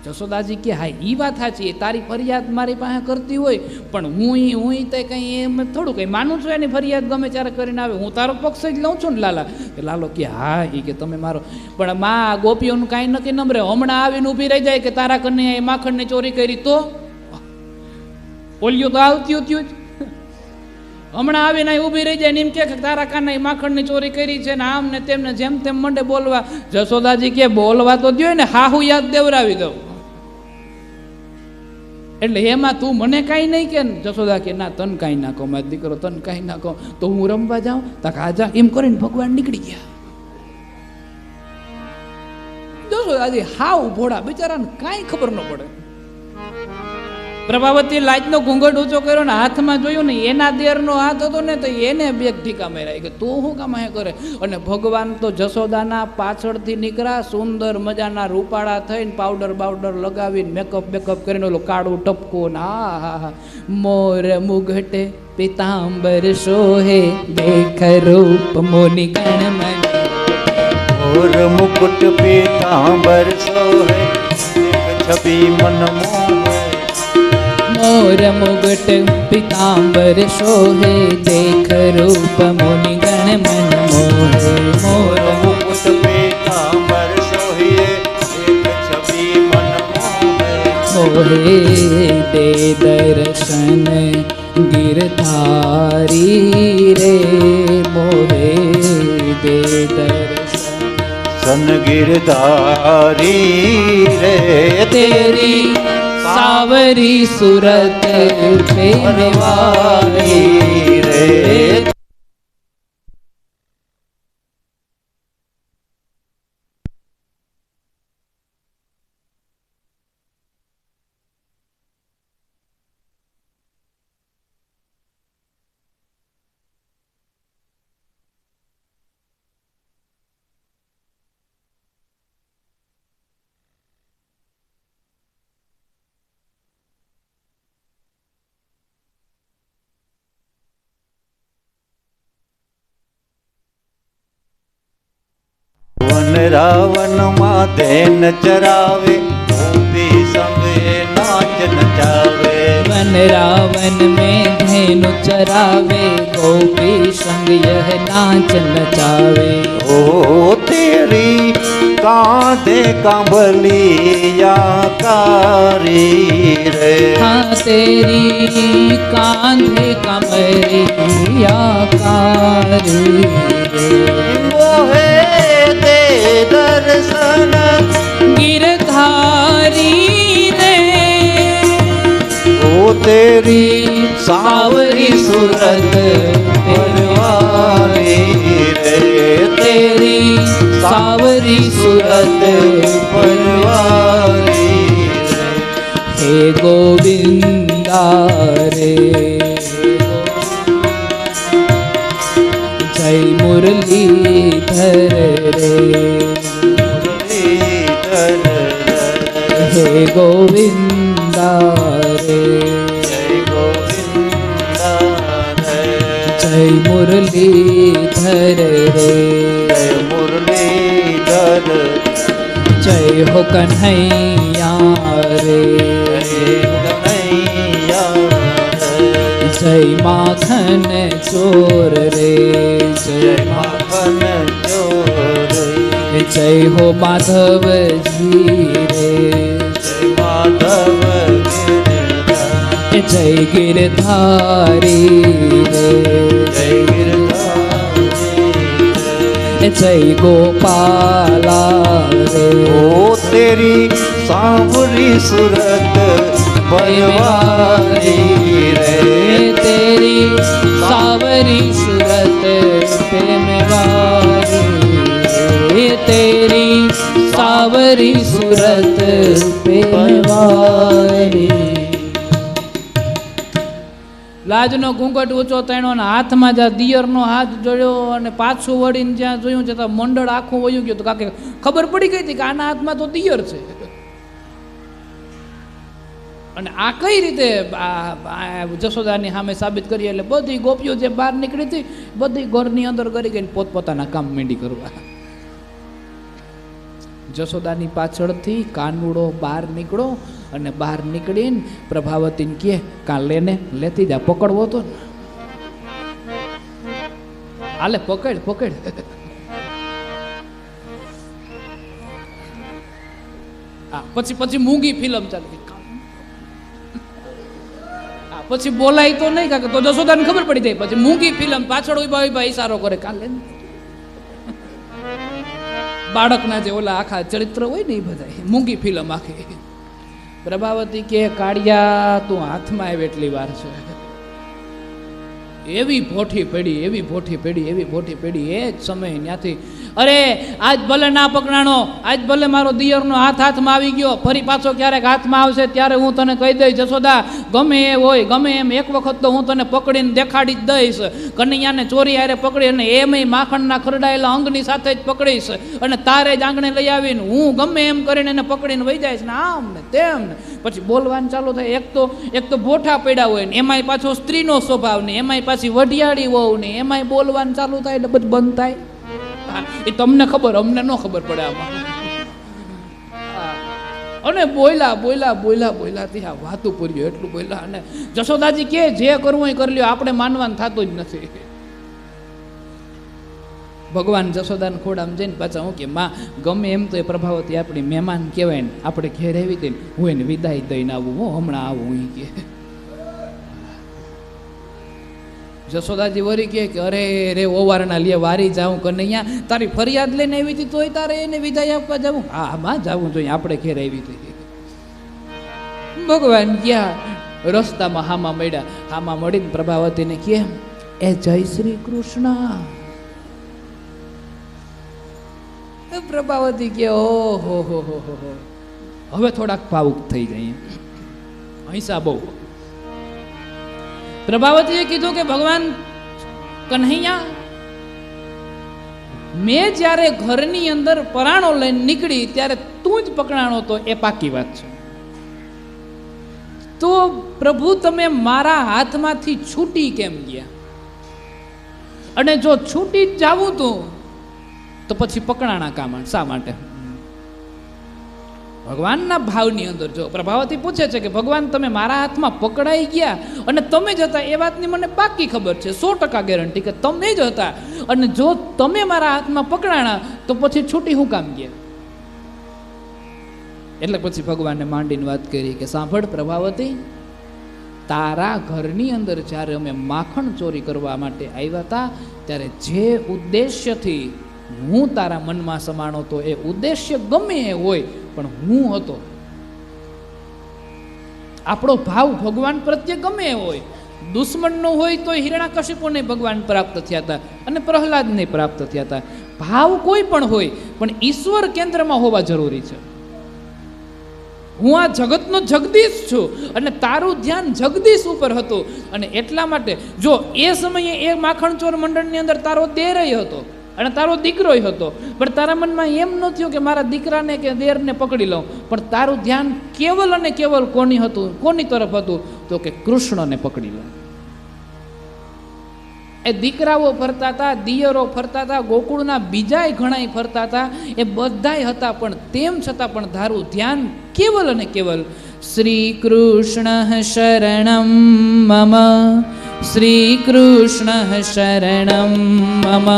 જશોદાજી કે હા ઈ વાત સાચી, તારી ફરિયાદ મારી પાસે કરતી હોય, પણ હું તે કંઈ એમ થોડું કંઈ માનું છું એની ફરિયાદ ગમે ત્યારે કરીને આવે, હું તારો પક્ષ જ લઉં છું ને લાલા. કે લાલો કે હા, એ કે તમે મારો, પણ માં ગોપીઓનું કાંઈ નક્કી ન રહે. હમણાં આવીને ઊભી રહી જાય કે તારા કને માખણની ચોરી કરી તો ઓલિયું તો આવતું જ. હમણાં આવીને ઊભી રહી જાય ને એમ કે તારા કાને માખણની ચોરી કરી છે ને આમ ને તેમને જેમ તેમ મંડે બોલવા. જશોદાજી કે બોલવા તો દો ને, હાહુ યાદ દેવરાવી દઉં. એટલે એમાં તું મને કાંઈ નહીં કે. જશોદા કે ના, તન કાંઈ નાખો મારો દીકરો, તન કાંઈ નાખો, તો હું રમવા જાઉં તક આજા, એમ કરીને ભગવાન નીકળી ગયા. જશોદાજી હાવ ભોળા, બિચારાને કાંઈ ખબર ન પડે. પ્રભાવતી લાજનો ઘૂંઘટ ઊંચો કર્યો ને હાથમાં જોયું ને એના દેરનો હાથ હતો ને, તો એને બે ઢીકા માર્યા કે તું શું કામ હે કરે. અને ભગવાન તો જશોદાના પાછળથી નીકળ્યા, સુંદર મજાના રૂપાળા થઈને પાવડર બાવડર લગાવીને મેકઅપ બેકઅપ કરીને ઓલો કાળું ટપકું ને હા હા હા. મોર મુગટે પિતાંબર શોહે દેખ રૂપ મુનિ ગણ મન. મોર મુકુટ પીતાંબર સોહે દેખ છબી મન મોહે. मोर मुगट पीतांबर शोहे देख रूप मुनि गण मन मोहे. मोर मुकुट पीतांबर सोहे देख छबी मन मोहे. मोहे दे दर्शन गिरधारी रे, मोहे दे दर्शन गिरधारी रे. तेरी सावरी सूरत पे निवारी रे. રાવણ માં ધેન ચરાવે, ગોપી સંગે નાચ નચાવે. वन रावण में धेनु चरावे, गोपी संग यह नाच नचावे. ओ तेरी कांधे कांबलिया कारी रे. हाँ तेरी कांधे कमरिया कारी रे. मोहे दे दर्शन गिरधारी रे. ओ तेरी सावरी सूरत परवारी रे. तेरी सावरी सूरत परवारी रे. हे गोविंदा रे. जय मुरलीधर रे. हे गोविंदा रे. जय गोविंदा रे. जय मुरलीधर रे. जय मुरलीधर. जय हो कन्हैया रे. जय कन्हैया रे. જય માખન ચોર રે જય માખન ચોર જય હો માધવજી રે જય માધવ જય ગિરધારી રે જય ગિરધારી જય ગોપાલા રે ઓ તેરી સાંભળી સુરત બનવારી રે તેરી સાવરી સુરત પ્રેમવારી તેરી સાવરી સુરત પ્રેમવારી લાજનો ઘૂંઘટ ઊંચો તાણ્યો અને હાથમાં જ્યાં દિયરનો હાથ જોડ્યો અને પાછું વળીને જ્યાં જોયું છતાં મંડળ આખું વયું ગયું તો કાકે ખબર પડી ગઈ હતી કે આના હાથમાં તો દિયર છે. અને આ કઈ રીતે જશોદાની સામે સાબિત કરી એટલે બધી ગોપીઓ જે બહાર નીકળી હતી બધી ઘરની અંદર કરી ગઈ પોતપોતાના કામ માંડી કરવા. જશોદાની પાછળથી કાનુડો બહાર નીકળો અને બહાર નીકળીને પ્રભાવતીને કહે કાં લેને લેતી જા પકડવો તો ને હાલે પકડ પકડ. પછી મૂંગી ફિલ્મ ચાલી પછી બોલાય તો નહીં કાકે તો જશોદાને ખબર પડી જાય. પછી મૂંગી ફિલ્મ પાછળ ઉભા ઈશારો કરે કાલે બાળકના જે ઓલા આખા ચરિત્ર હોય ને એ બધા મૂંગી ફિલ્મ આખી. પ્રભાવતી કે કાળિયા તું હાથમાં આવે એટલી વાર છે. એવી ભોઠી પડી એવી ભોઠી પડી એવી ભોઠી પડી એ જ સમય ત્યાંથી અરે આજ ભલે ના પકડાણો આજ ભલે મારો દિયરનો હાથમાં આવી ગયો ફરી પાછો ક્યારેક હાથમાં આવશે ત્યારે હું તને કહી દઈશ જશોદા ગમે એ હોય ગમે એમ એક વખત તો હું તને પકડીને દેખાડી જ દઈશ. કનૈયાને ચોરી હારે પકડી અને એમય માખણના ખરડાયેલા અંગની સાથે જ પકડીશ અને તારે જ આંગણે લઈ આવીને હું ગમે એમ કરીને એને પકડીને વહી જઈશ ને આમ ને તેમ ને. પછી બોલવાનું ચાલુ થાય. એક તો ભોઠા પડ્યા હોય ને એમાંય પાછો સ્ત્રીનો સ્વભાવ ને એમાંય પાછી વઢિયાળી વહુ ને એમાંય બોલવાનું ચાલુ થાય એટલે બધું બંધ થાય. એ તમને ખબર અમને ન ખબર પડે આમાં. અને બોલ્યા આ વાતું પૂર્યું એટલું બોલ્યા. અને જશોદાજી કે જે કરવું એ કરી લ્યો આપણે માનવાનું થતું જ નથી. ભગવાન જશોદાને ખોડામાં જઈને પાછા હું કે માં ગમે એમ તો એ પ્રભાવતી આપણી મહેમાન કહેવાય ને આપણે ઘેર આવી દઈને હું એને વિદાય દઈને આવું હું હમણાં આવું એ કે. જશોદાજી વરી કે અરે રે ઓવારના લે વારી જાઉં કનૈયા તારી ફરિયાદ લઈને આવી હતી તોય તારે એને વિદાય આપવા જવું. હા માં જવું જોઈએ આપણે ઘેર આવી હતી. ભગવાન ક્યાં રસ્તામાં હામાં મળ્યા. હામાં મળીને પ્રભાવતીને કે એ જય શ્રી કૃષ્ણ. પ્રભાવતી કે ઓહો હો હો હો હવે થોડાક ભાવુક થઈ જાય હૈસા બહુ. પ્રભાવતીએ કીધું કે ભગવાન કન્હૈયા મેં જ્યારે ઘરની અંદર પરાણો લઈને નીકળી ત્યારે તું જ પકડાણો તો એ પાકી વાત છે. તો પ્રભુ તમે મારા હાથમાંથી છૂટી કેમ ગયા? અને જો છૂટી જ જાવું તો પછી પકડાણા કામ શા માટે? ભગવાનના ભાવની અંદર જો પ્રભાવતી પૂછે છે કે ભગવાન તમે મારા હાથમાં પકડાઈ ગયા અને તમે જ હતા એ વાતની મને પાકી ખબર છે 100% ગેરંટી કે તમે જ હતા. અને જો તમે મારા હાથમાં પકડાણા તો પછી છૂટી હું કામ ગયા? એટલે પછી ભગવાનને માંડીને વાત કરી કે સાંભળ પ્રભાવતી તારા ઘરની અંદર જ્યારે અમે માખણ ચોરી કરવા માટે આવ્યા હતા ત્યારે જે ઉદ્દેશ્યથી હું તારા મનમાં સમાણો તો એ ઉદ્દેશ્ય ગમે એ હોય પણ હું હતો. આપણો ભાવ ભગવાન પ્રત્યે ગમે એ હોય. દુશ્મનનો હોય તો હિરણ્યકશિપુને ભગવાન પ્રાપ્ત થયા હતા અને પ્રહલાદને પ્રાપ્ત થયા હતા. ભાવ કોઈ પણ હોય પણ ઈશ્વર કેન્દ્રમાં હોવા જરૂરી છે. હું આ જગતનો જગદીશ છું અને તારું ધ્યાન જગદીશ ઉપર હતું અને એટલા માટે જો એ સમયે એ માખણચોર મંડળની અંદર તારો દેરય હતો અને તારો દીકરોય હતો પણ તારા મનમાં એમ ન થયું કે મારા દીકરાને કે દેરને પકડી લઉં. પણ તારું ધ્યાન કેવલ અને કેવલ કોની હતું? કોની તરફ હતું? તો કે કૃષ્ણને પકડી લઉં. એ દીકરાઓ ફરતા હતા, દિયરો ફરતા હતા, ગોકુળના બીજાય ઘણાય ફરતા હતા, એ બધાય હતા પણ તેમ છતાં પણ તારું ધ્યાન કેવલ અને કેવલ શ્રીકૃષ્ણ શરણં મમ, શ્રીકૃષ્ણ શરણં મમ,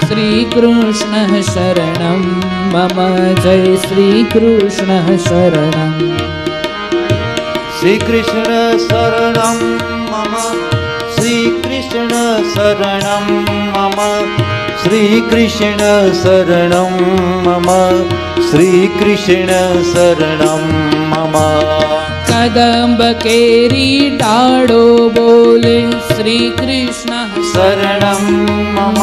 શ્રીકૃષ્ણ શરણં મમ. જય શ્રીકૃષ્ણ શરણં. શ્રી કૃષ્ણ શરણમ મમ, શ્રી કૃષ્ણ શરણમ મમ, શ્રી કૃષ્ણ શરણમ મમ, શ્રી કૃષ્ણ શરણમ મમ. કદંબ કેરી ડાળો બોલે શ્રી કૃષ્ણ શરણમ મમ,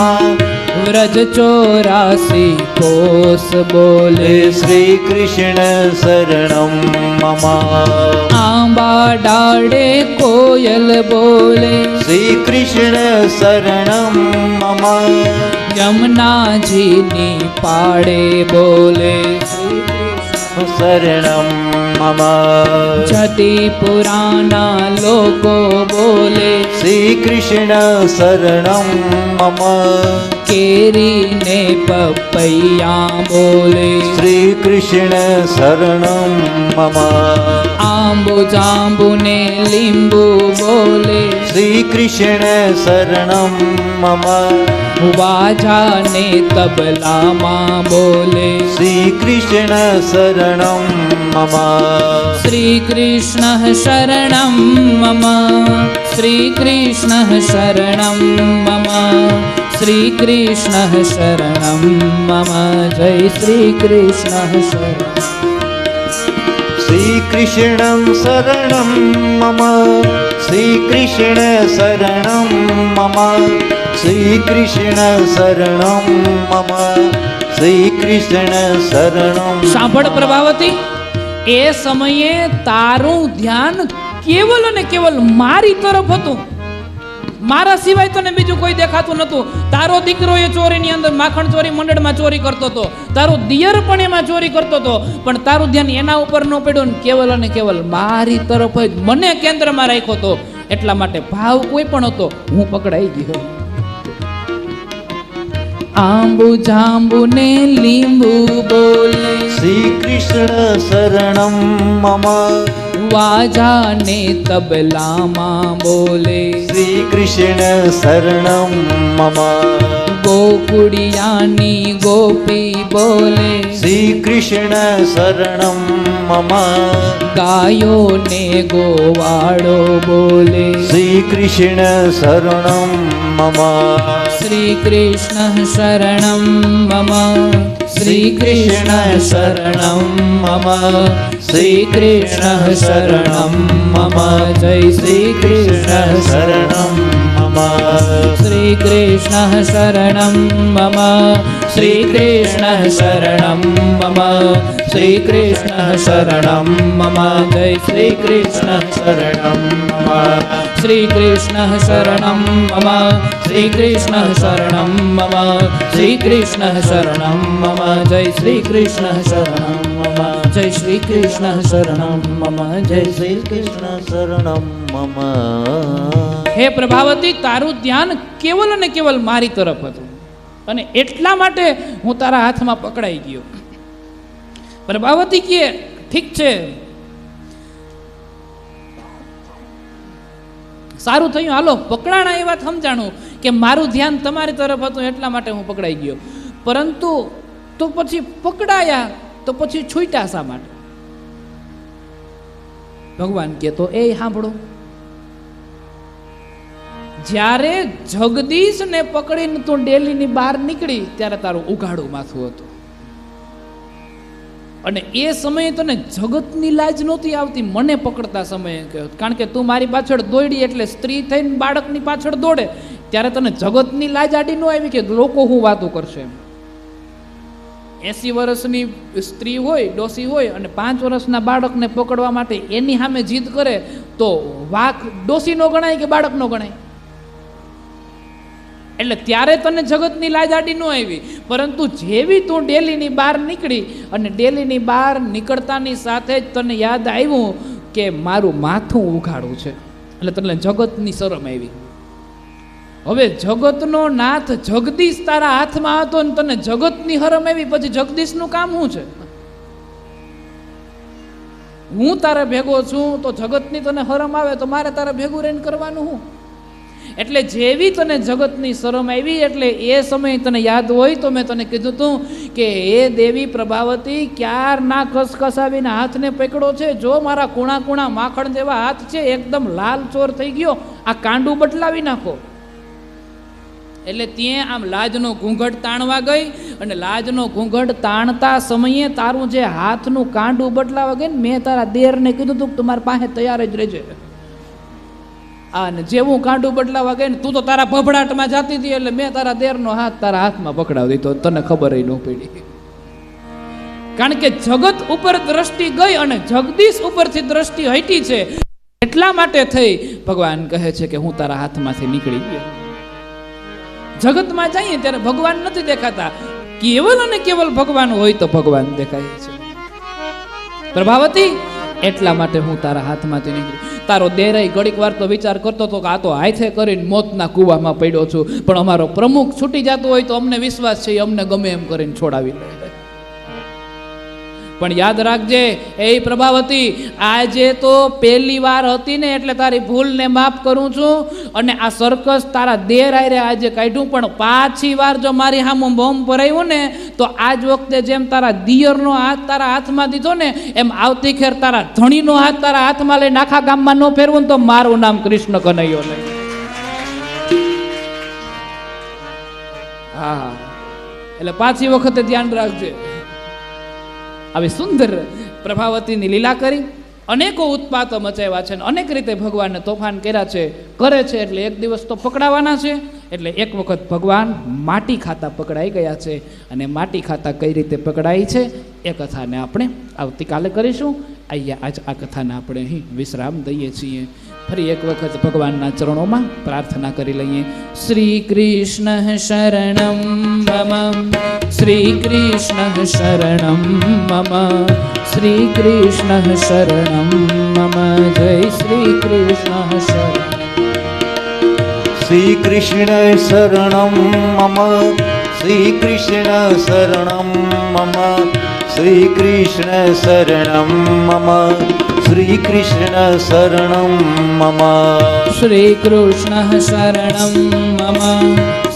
વ્રજ 84 કોસ બોલે શ્રી કૃષ્ણ શરણમ મમ. આંબા ડાળે કોયલ બોલે શ્રી કૃષ્ણ શરણમ મમ, યમુનાજીની પાડે બોલે શરણમ મમ. જતી પુરાના લોકો બોલે શ્રી કૃષ્ણ શરણમ મમ, કેરીને પપૈયા બોલે શ્રી કૃષ્ણ શરણમ મમ. આંબુ જાંબુ ને લીંબુ બોલે શ્રી કૃષ્ણ શરણમ મમ, વાજા ને તબલામાં બોલે શ્રી કૃષ્ણ શરણમ મમ. શ્રી કૃષ્ણ શરણં મમ, શ્રી કૃષ્ણ શરણં મમ, શ્રી કૃષ્ણ શરણં મમ. જય શ્રી કૃષ્ણ શરણ. શ્રી કૃષ્ણ શરણમ મમ, શ્રી કૃષ્ણ શરણમ મમ, શ્રી કૃષ્ણ શરણમ મમ, શ્રી કૃષ્ણ શરણમ. સાંભળ પ્રભાવતી, એ સમયે તારું ધ્યાન કેવલ અને કેવલ મારી તરફ હતું. મારા સિવાય તને બીજું કોઈ દેખાતું નતું. તારો દીકરો એ ચોરીની અંદર માખણ ચોરી મંડળમાં ચોરી કરતો હતો, તારો દિયર પણ એમાં ચોરી કરતો હતો, પણ તારું ધ્યાન એના ઉપર ન પડ્યું ને કેવલ અને કેવલ મારી તરફ જ મને કેન્દ્રમાં રાખ્યો હતો. એટલા માટે ભાવ કોઈ પણ હતો, હું પકડાઈ ગયો. આંબુ જાંબુ ને લીંબુ બોલે શ્રી કૃષ્ણ શરણમ મમ, વાજા ને તબલામાં બોલે શ્રી કૃષ્ણ શરણમ મમ, ગોકુડિયાની ગોપી બોલે શ્રી કૃષ્ણ શરણમ મમ, ગાયો ને ગોવાળો બોલે શ્રી કૃષ્ણ શરણમ મમ. શ્રી કૃષ્ણ શરણં મમ, શ્રી કૃષ્ણ શરણં મમ, શ્રી કૃષ્ણ શરણં મમ. જય શ્રી કૃષ્ણ શરણં મમ, શ્રી કૃષ્ણ શરણં મમ, શ્રી કૃષ્ણ શરણં મમ, શ્રી કૃષ્ણ શરણં મમ. જય શ્રી કૃષ્ણ શરણં મમ, શ્રી કૃષ્ણ શરણં મમ, શ્રી કૃષ્ણ શરણં મમ, શ્રી કૃષ્ણ શરણં મમ. જય શ્રી કૃષ્ણ શરણં મમ, જય શ્રી કૃષ્ણ શરણં મમ, જય શ્રી કૃષ્ણ શરણમ મમ. હે પ્રભાવતી, તારું ધ્યાન કેવલ અને કેવલ મારી તરફ હતું અને એટલા માટે હું તારા હાથમાં પકડાઈ ગયો. પ્રભાવતી કહે ઠીક છે, સારું થયું, હાલો પકડાણા એ વાત સમજાણું કે મારું ધ્યાન તમારી તરફ હતું એટલા માટે હું પકડાઈ ગયો. પરંતુ તો પછી પકડાયા તો પછી છૂટ્યા શા માટે? ભગવાન કહે તો એ સાંભળો, જ્યારે જગદીશ ને પકડીને તું ડેલીની બહાર નીકળી ત્યારે તારું ઉઘાડું માથું હતું અને એ સમયે તને જગતની લાજ નહોતી આવતી મને પકડતા સમયે, કારણ કે તું મારી પાછળ દોડી એટલે સ્ત્રી થઈને બાળકની પાછળ દોડે ત્યારે તને જગતની લાજ આડી ન આવી કે લોકો હું વાતો કરશે. 80 વર્ષની સ્ત્રી હોય, ડોસી હોય અને 5 વર્ષના બાળકને પકડવા માટે એની સામે જીદ કરે તો વાક ડોસી નો ગણાય કે બાળક નો ગણાય? એટલે ત્યારે તને જગતની લાજ આડી ન આવી, પરંતુ જેવી તું ડેલીની બહાર નીકળી અને ડેલીની બહાર નીકળતાની સાથે જ તને યાદ આવ્યું કે મારું માથું ઉઘાડું છે, એટલે તને જગતની શરમ આવી. હવે જગતનો નાથ જગદીશ તારા હાથમાં હતો ને તને જગતની શરમ આવી, પછી જગદીશનું કામ શું છે? હું તારે ભેગો છું તો જગતની તને શરમ આવે તો મારે તારે ભેગું રહીને કરવાનું હું? એટલે જેવી તને જગતની શરમ આવી એટલે એ સમયે તને યાદ હોય તો મેં તને કીધું હતું કે હે દેવી પ્રભાવતી, ક્યારના કસકસાવીને હાથને પકડો છે. જો મારા કુણા કુણા માખણ જેવા હાથ છે, એકદમ લાલ ચોર થઈ ગયો, આ કાંડું બદલાવી નાખો. એટલે ત્યાં આમ લાજનો ઘૂંઘટ તાણવા ગઈ અને લાજનો ઘૂંઘટ તાણતા સમયે તારું જે હાથનું કાંડું બદલાવા ગઈ ને, મેં તારા દેરને કીધું તું કે તમારી પાસે તૈયાર જ રહેજે. અને જેવું કાંડું બદલાવા ગઈ ને, તું તો તારા ભભડાટમાં જાતી હતી એટલે મેં તારા દેરનો હાથ તારા હાથમાં પકડાવી દીધો, તને ખબર ન પડી. કારણ કે જગત ઉપર દ્રષ્ટિ ગઈ અને જગદીશ ઉપરથી દ્રષ્ટિ હટી છે. એટલા માટે થઈ ભગવાન કહે છે કે હું તારા હાથમાંથી નીકળી ગયો. જગતમાં જઈએ ત્યારે ભગવાન નથી દેખાતા, કેવલ અને કેવલ ભગવાન હોય તો ભગવાન દેખાય છે. પ્રભાવતી, એટલા માટે હું તારા હાથમાંથી નીકળી. તારો દેરાઈ ઘડીક વાર તો વિચાર કરતો હતો કે આ તો હાથે કરીને મોતના કૂવામાં પડ્યો છું, પણ અમારો પ્રમુખ છૂટી જતો હોય તો અમને વિશ્વાસ છે અમને ગમે એમ કરીને છોડાવી લે. પણ યાદ રાખજે એ પ્રભાવતી, આજે તો પહેલી વાર હતી ને એટલે તારી ભૂલને માફ કરું છું. અને આ સર્કસ તારા દેર આયરે આજે કાઢ્યું, પણ પાછી વાર જો મારી સામું બોમ્બ ભરાયું ને તો આજ વખતે જેમ તારા દિયરનો હાથ તારા હાથમાં દીધો ને, એમ આવતી ખેર તારા ધણીનો હાથ તારા હાથમાં લઈને આખા ગામમાં ન ફેરવું તો મારું નામ કૃષ્ણ કનૈયો નહીં. હા, એટલે પાછી વખતે ધ્યાન રાખજે. આવી સુંદર પ્રભાવતીની લીલા કરી, અનેકો ઉત્પાતો મચાવ્યા છે, અનેક રીતે ભગવાનને તોફાન કર્યા છે, કરે છે. એટલે એક દિવસ તો પકડાવાના છે. એટલે એક વખત ભગવાન માટી ખાતા પકડાઈ ગયા છે. અને માટી ખાતા કઈ રીતે પકડાઈ છે એ કથાને આપણે આવતીકાલે કરીશું. અહીંયા આજ આ કથાને આપણે અહીં વિશ્રામ દઈએ છીએ. ફરી એક વખત ભગવાનના ચરણોમાં પ્રાર્થના કરી લઈએ. શ્રી કૃષ્ણ શરણમ મમ, શ્રી કૃષ્ણ શરણમ મમ, શ્રી કૃષ્ણ શરણમ મમ. જય શ્રી કૃષ્ણ શરણ. શ્રી કૃષ્ણ શરણમ મમ, શ્રી કૃષ્ણ શરણમ મમ, શ્રી કૃષ્ણ શરણમ મમ, શ્રી કૃષ્ણ શરણમ મમ. શ્રી કૃષ્ણ શરણમ મમ,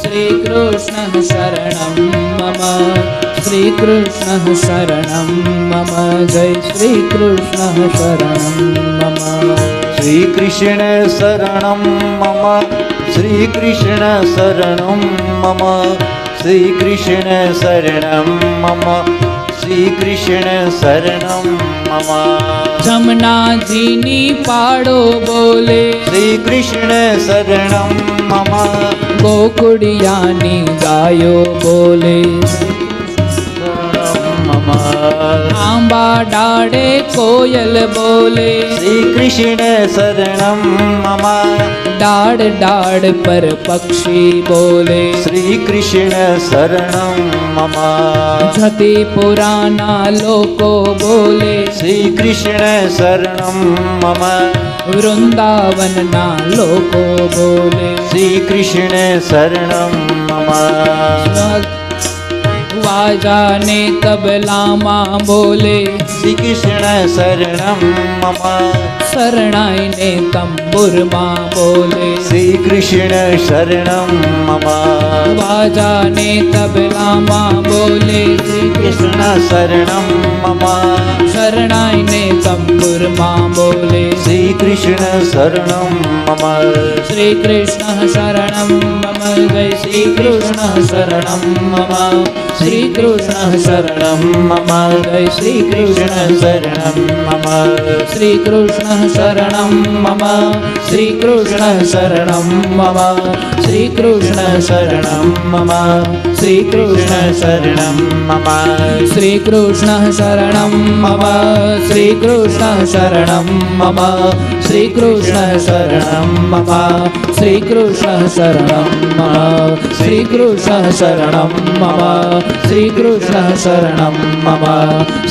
શ્રી કૃષ્ણ શરણમ મમ, શ્રી કૃષ્ણ શરણમ મમ. જય શ્રી કૃષ્ણ શરણમ મમ. શ્રી કૃષ્ણ શરણમ મમ, શ્રી કૃષ્ણ શરણમ મમ, શ્રી કૃષ્ણ શરણમ મમ, શ્રી કૃષ્ણ શરણમ મમ. જમનાજીની પાડો બોલે, શ્રી કૃષ્ણ શરણમ મમ, ગોકુળિયાની ગાયો બોલે, મમ. આંબા ડાળે કોયલ બોલે, શ્રી કૃષ્ણ શરણમ મમ, ડાળ ડાળ પર પક્ષી બોલે, શ્રી કૃષ્ણ શરણમ મમ. જતી પુરાના લોકો બોલે, શ્રી કૃષ્ણ શરણમ મમ, વૃંદાવનના લોકો બોલે, શ્રી કૃષ્ણ શરણમ મમ. વાજાને તબલામાં બોલે, શ્રી કૃષ્ણ શરણમ મમ, શરણાઈને તંબુરમાં બોલે, શ્રી કૃષ્ણ શરણમ મમ. વાજાને તબલામાં બોલે, શ્રી કૃષ્ણ શરણમ મમ, શરણાઈને તંબુરમાં બોલે, શ્રી કૃષ્ણ શરણમ મમ. શ્રી કૃષ્ણ શરણમ મમ. જય શ્રી કૃષ્ણ શરણમ મમ, શ્રી કૃષ્ણ શરણમ મમ. જય શ્રી કૃષ્ણ શરણમ મમ, શ્રી કૃષ્ણ શરણમ મમ, શ્રી કૃષ્ણ શરણમ મમ, શ્રી કૃષ્ણ શરણમ મમ, શ્રી કૃષ્ણ શરણમ મમ, શ્રી કૃષ્ણ શરણમ મમ, શ્રી કૃષ્ણ શરણમ મમ, શ્રી કૃષ્ણ શરણમ મમ, શ્રી કૃષ્ણ શરણમ મમ, શ્રી કૃષ્ણ શરણમ મમ, શ્રી કૃષ્ણ શરણમ મમ,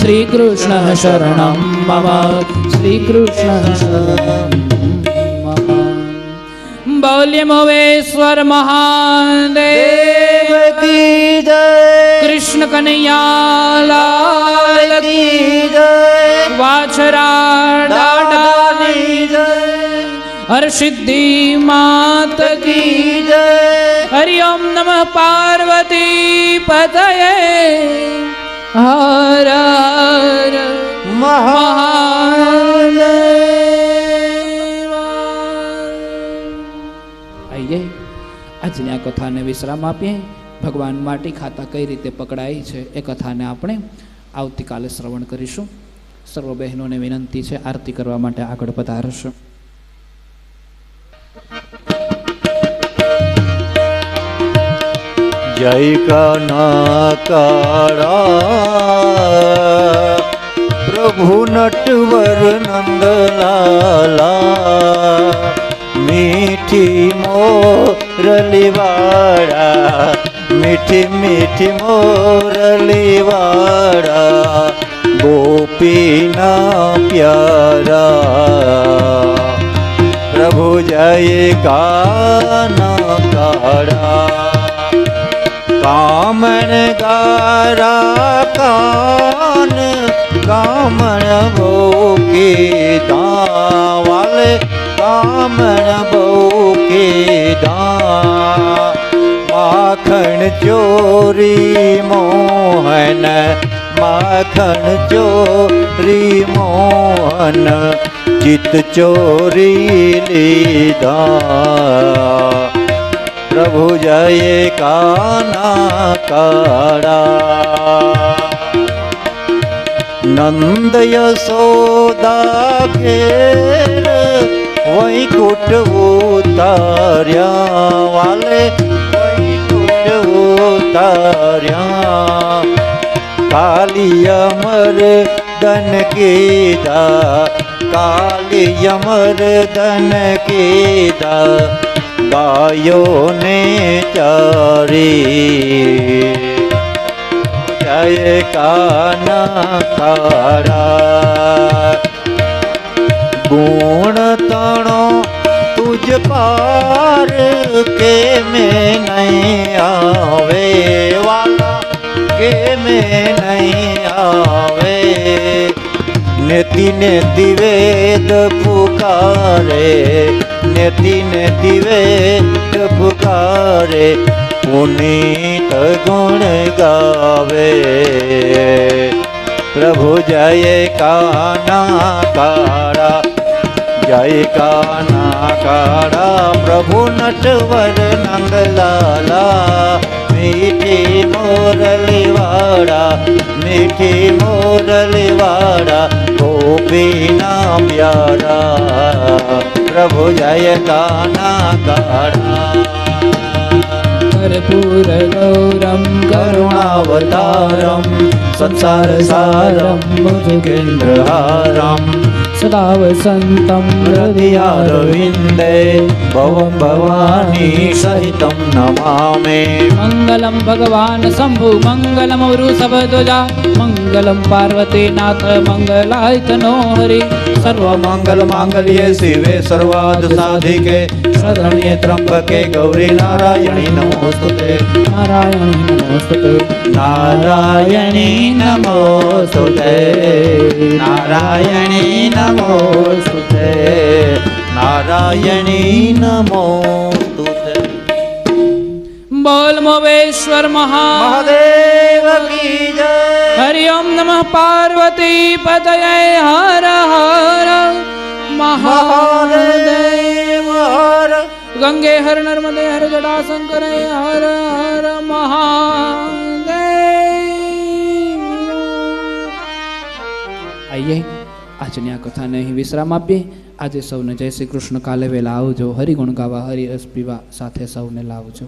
શ્રી કૃષ્ણ શરણમ મમ, શ્રી કૃષ્ણ શરણમ મમ. બોલ્ય મોવેશ્વર મહાદેવ કી જય, કૃષ્ણ કનૈયા લાલ કી જય. વાછરા हर सिद्धि मात की जय हरि ओम नमः पार्वती पतये हर हर મહાદેવ આઈએ આજની આ કથાને વિશ્રામ આપીએ. ભગવાન માટી ખાતા કઈ રીતે પકડાય છે એ કથાને આપણે આવતીકાલે શ્રવણ કરીશું. સર્વ બહેનોને વિનંતી છે આરતી કરવા માટે આગળ પધારશું. જય કાનાકાળા પ્રભુ નટવર નંદલાલા મીઠી મોરલીવાળા મીઠી મીઠી મોરલીવાળા ગોપીના પ્યારા પ્રભુ જય કાનાકાળા કામણ ગારા કાન કામણ બહુ કીધા વાલે કામણ બહુ કીધા માખણ ચોરી મોહન માખણ ચોરી મોહન ચિત ચોરી લીધા પ્રભુ જય કાનાકાળા નંદ યશોદા ઘેર વૈકુંઠ ઉતાર્યા વાલે વૈકુંઠ ઉતાર્યા કાલિયમર દન કીધા કાલિયમર દન કીધા ગાયો ને ચારી જય કાનાકાળા ગુણ તણો તુજ પાર કે મેં નહીં આવે વાલા કે મેં નહીં આવે નેતિ નેતિ વેદ પુકારે નેતિ નેતિ વેદ પુકારે પુનીત ગુણ ગાવે પ્રભુ જય કાનાકાળા જય કાનાકાળા પ્રભુ નટવર નંદલાલા મીઠી મોરલીવાળા મીઠી મોરલીવાળા ગોપીના પ્યારા પ્રભુ જય કાનાકાળા कर्पूर गौरम करुणावतारम संसार सारम भुजगेन्द्रहारम सदा वसन्तं हृदयारविन्दे भवं भवानी सहितं नमामि मंगलम भगवान शंभु मंगलम वृषभध्वजा मंगलम पार्वती नाथ मंगलाय तनो हरि सर्वमंगल मांगल्ये शिवे सर्वार्थ साधिके शरण्ये त्र्यंबके गौरी नारायणी नमोस्तुते नारायणी नमोस्तुते नारायणी नमोस्तुते नारायणी नमोस्तुते नारायणी नमोस्तुते बोल मोवेश्वर महादेव की जय हरि ओम नमः पार्वती पतये हर हर महादेव हर गंगे हर नर्मदे हर जटा शंकर हर हर महादेव आइए આજની આ કથાને અહીં વિશ્રામ આપીએ. આજે સૌને જય શ્રી કૃષ્ણ. કાલે વહેલા આવજો. હરિગુણ ગાવા હરિ રસ પીવા સાથે સૌને લાવજો.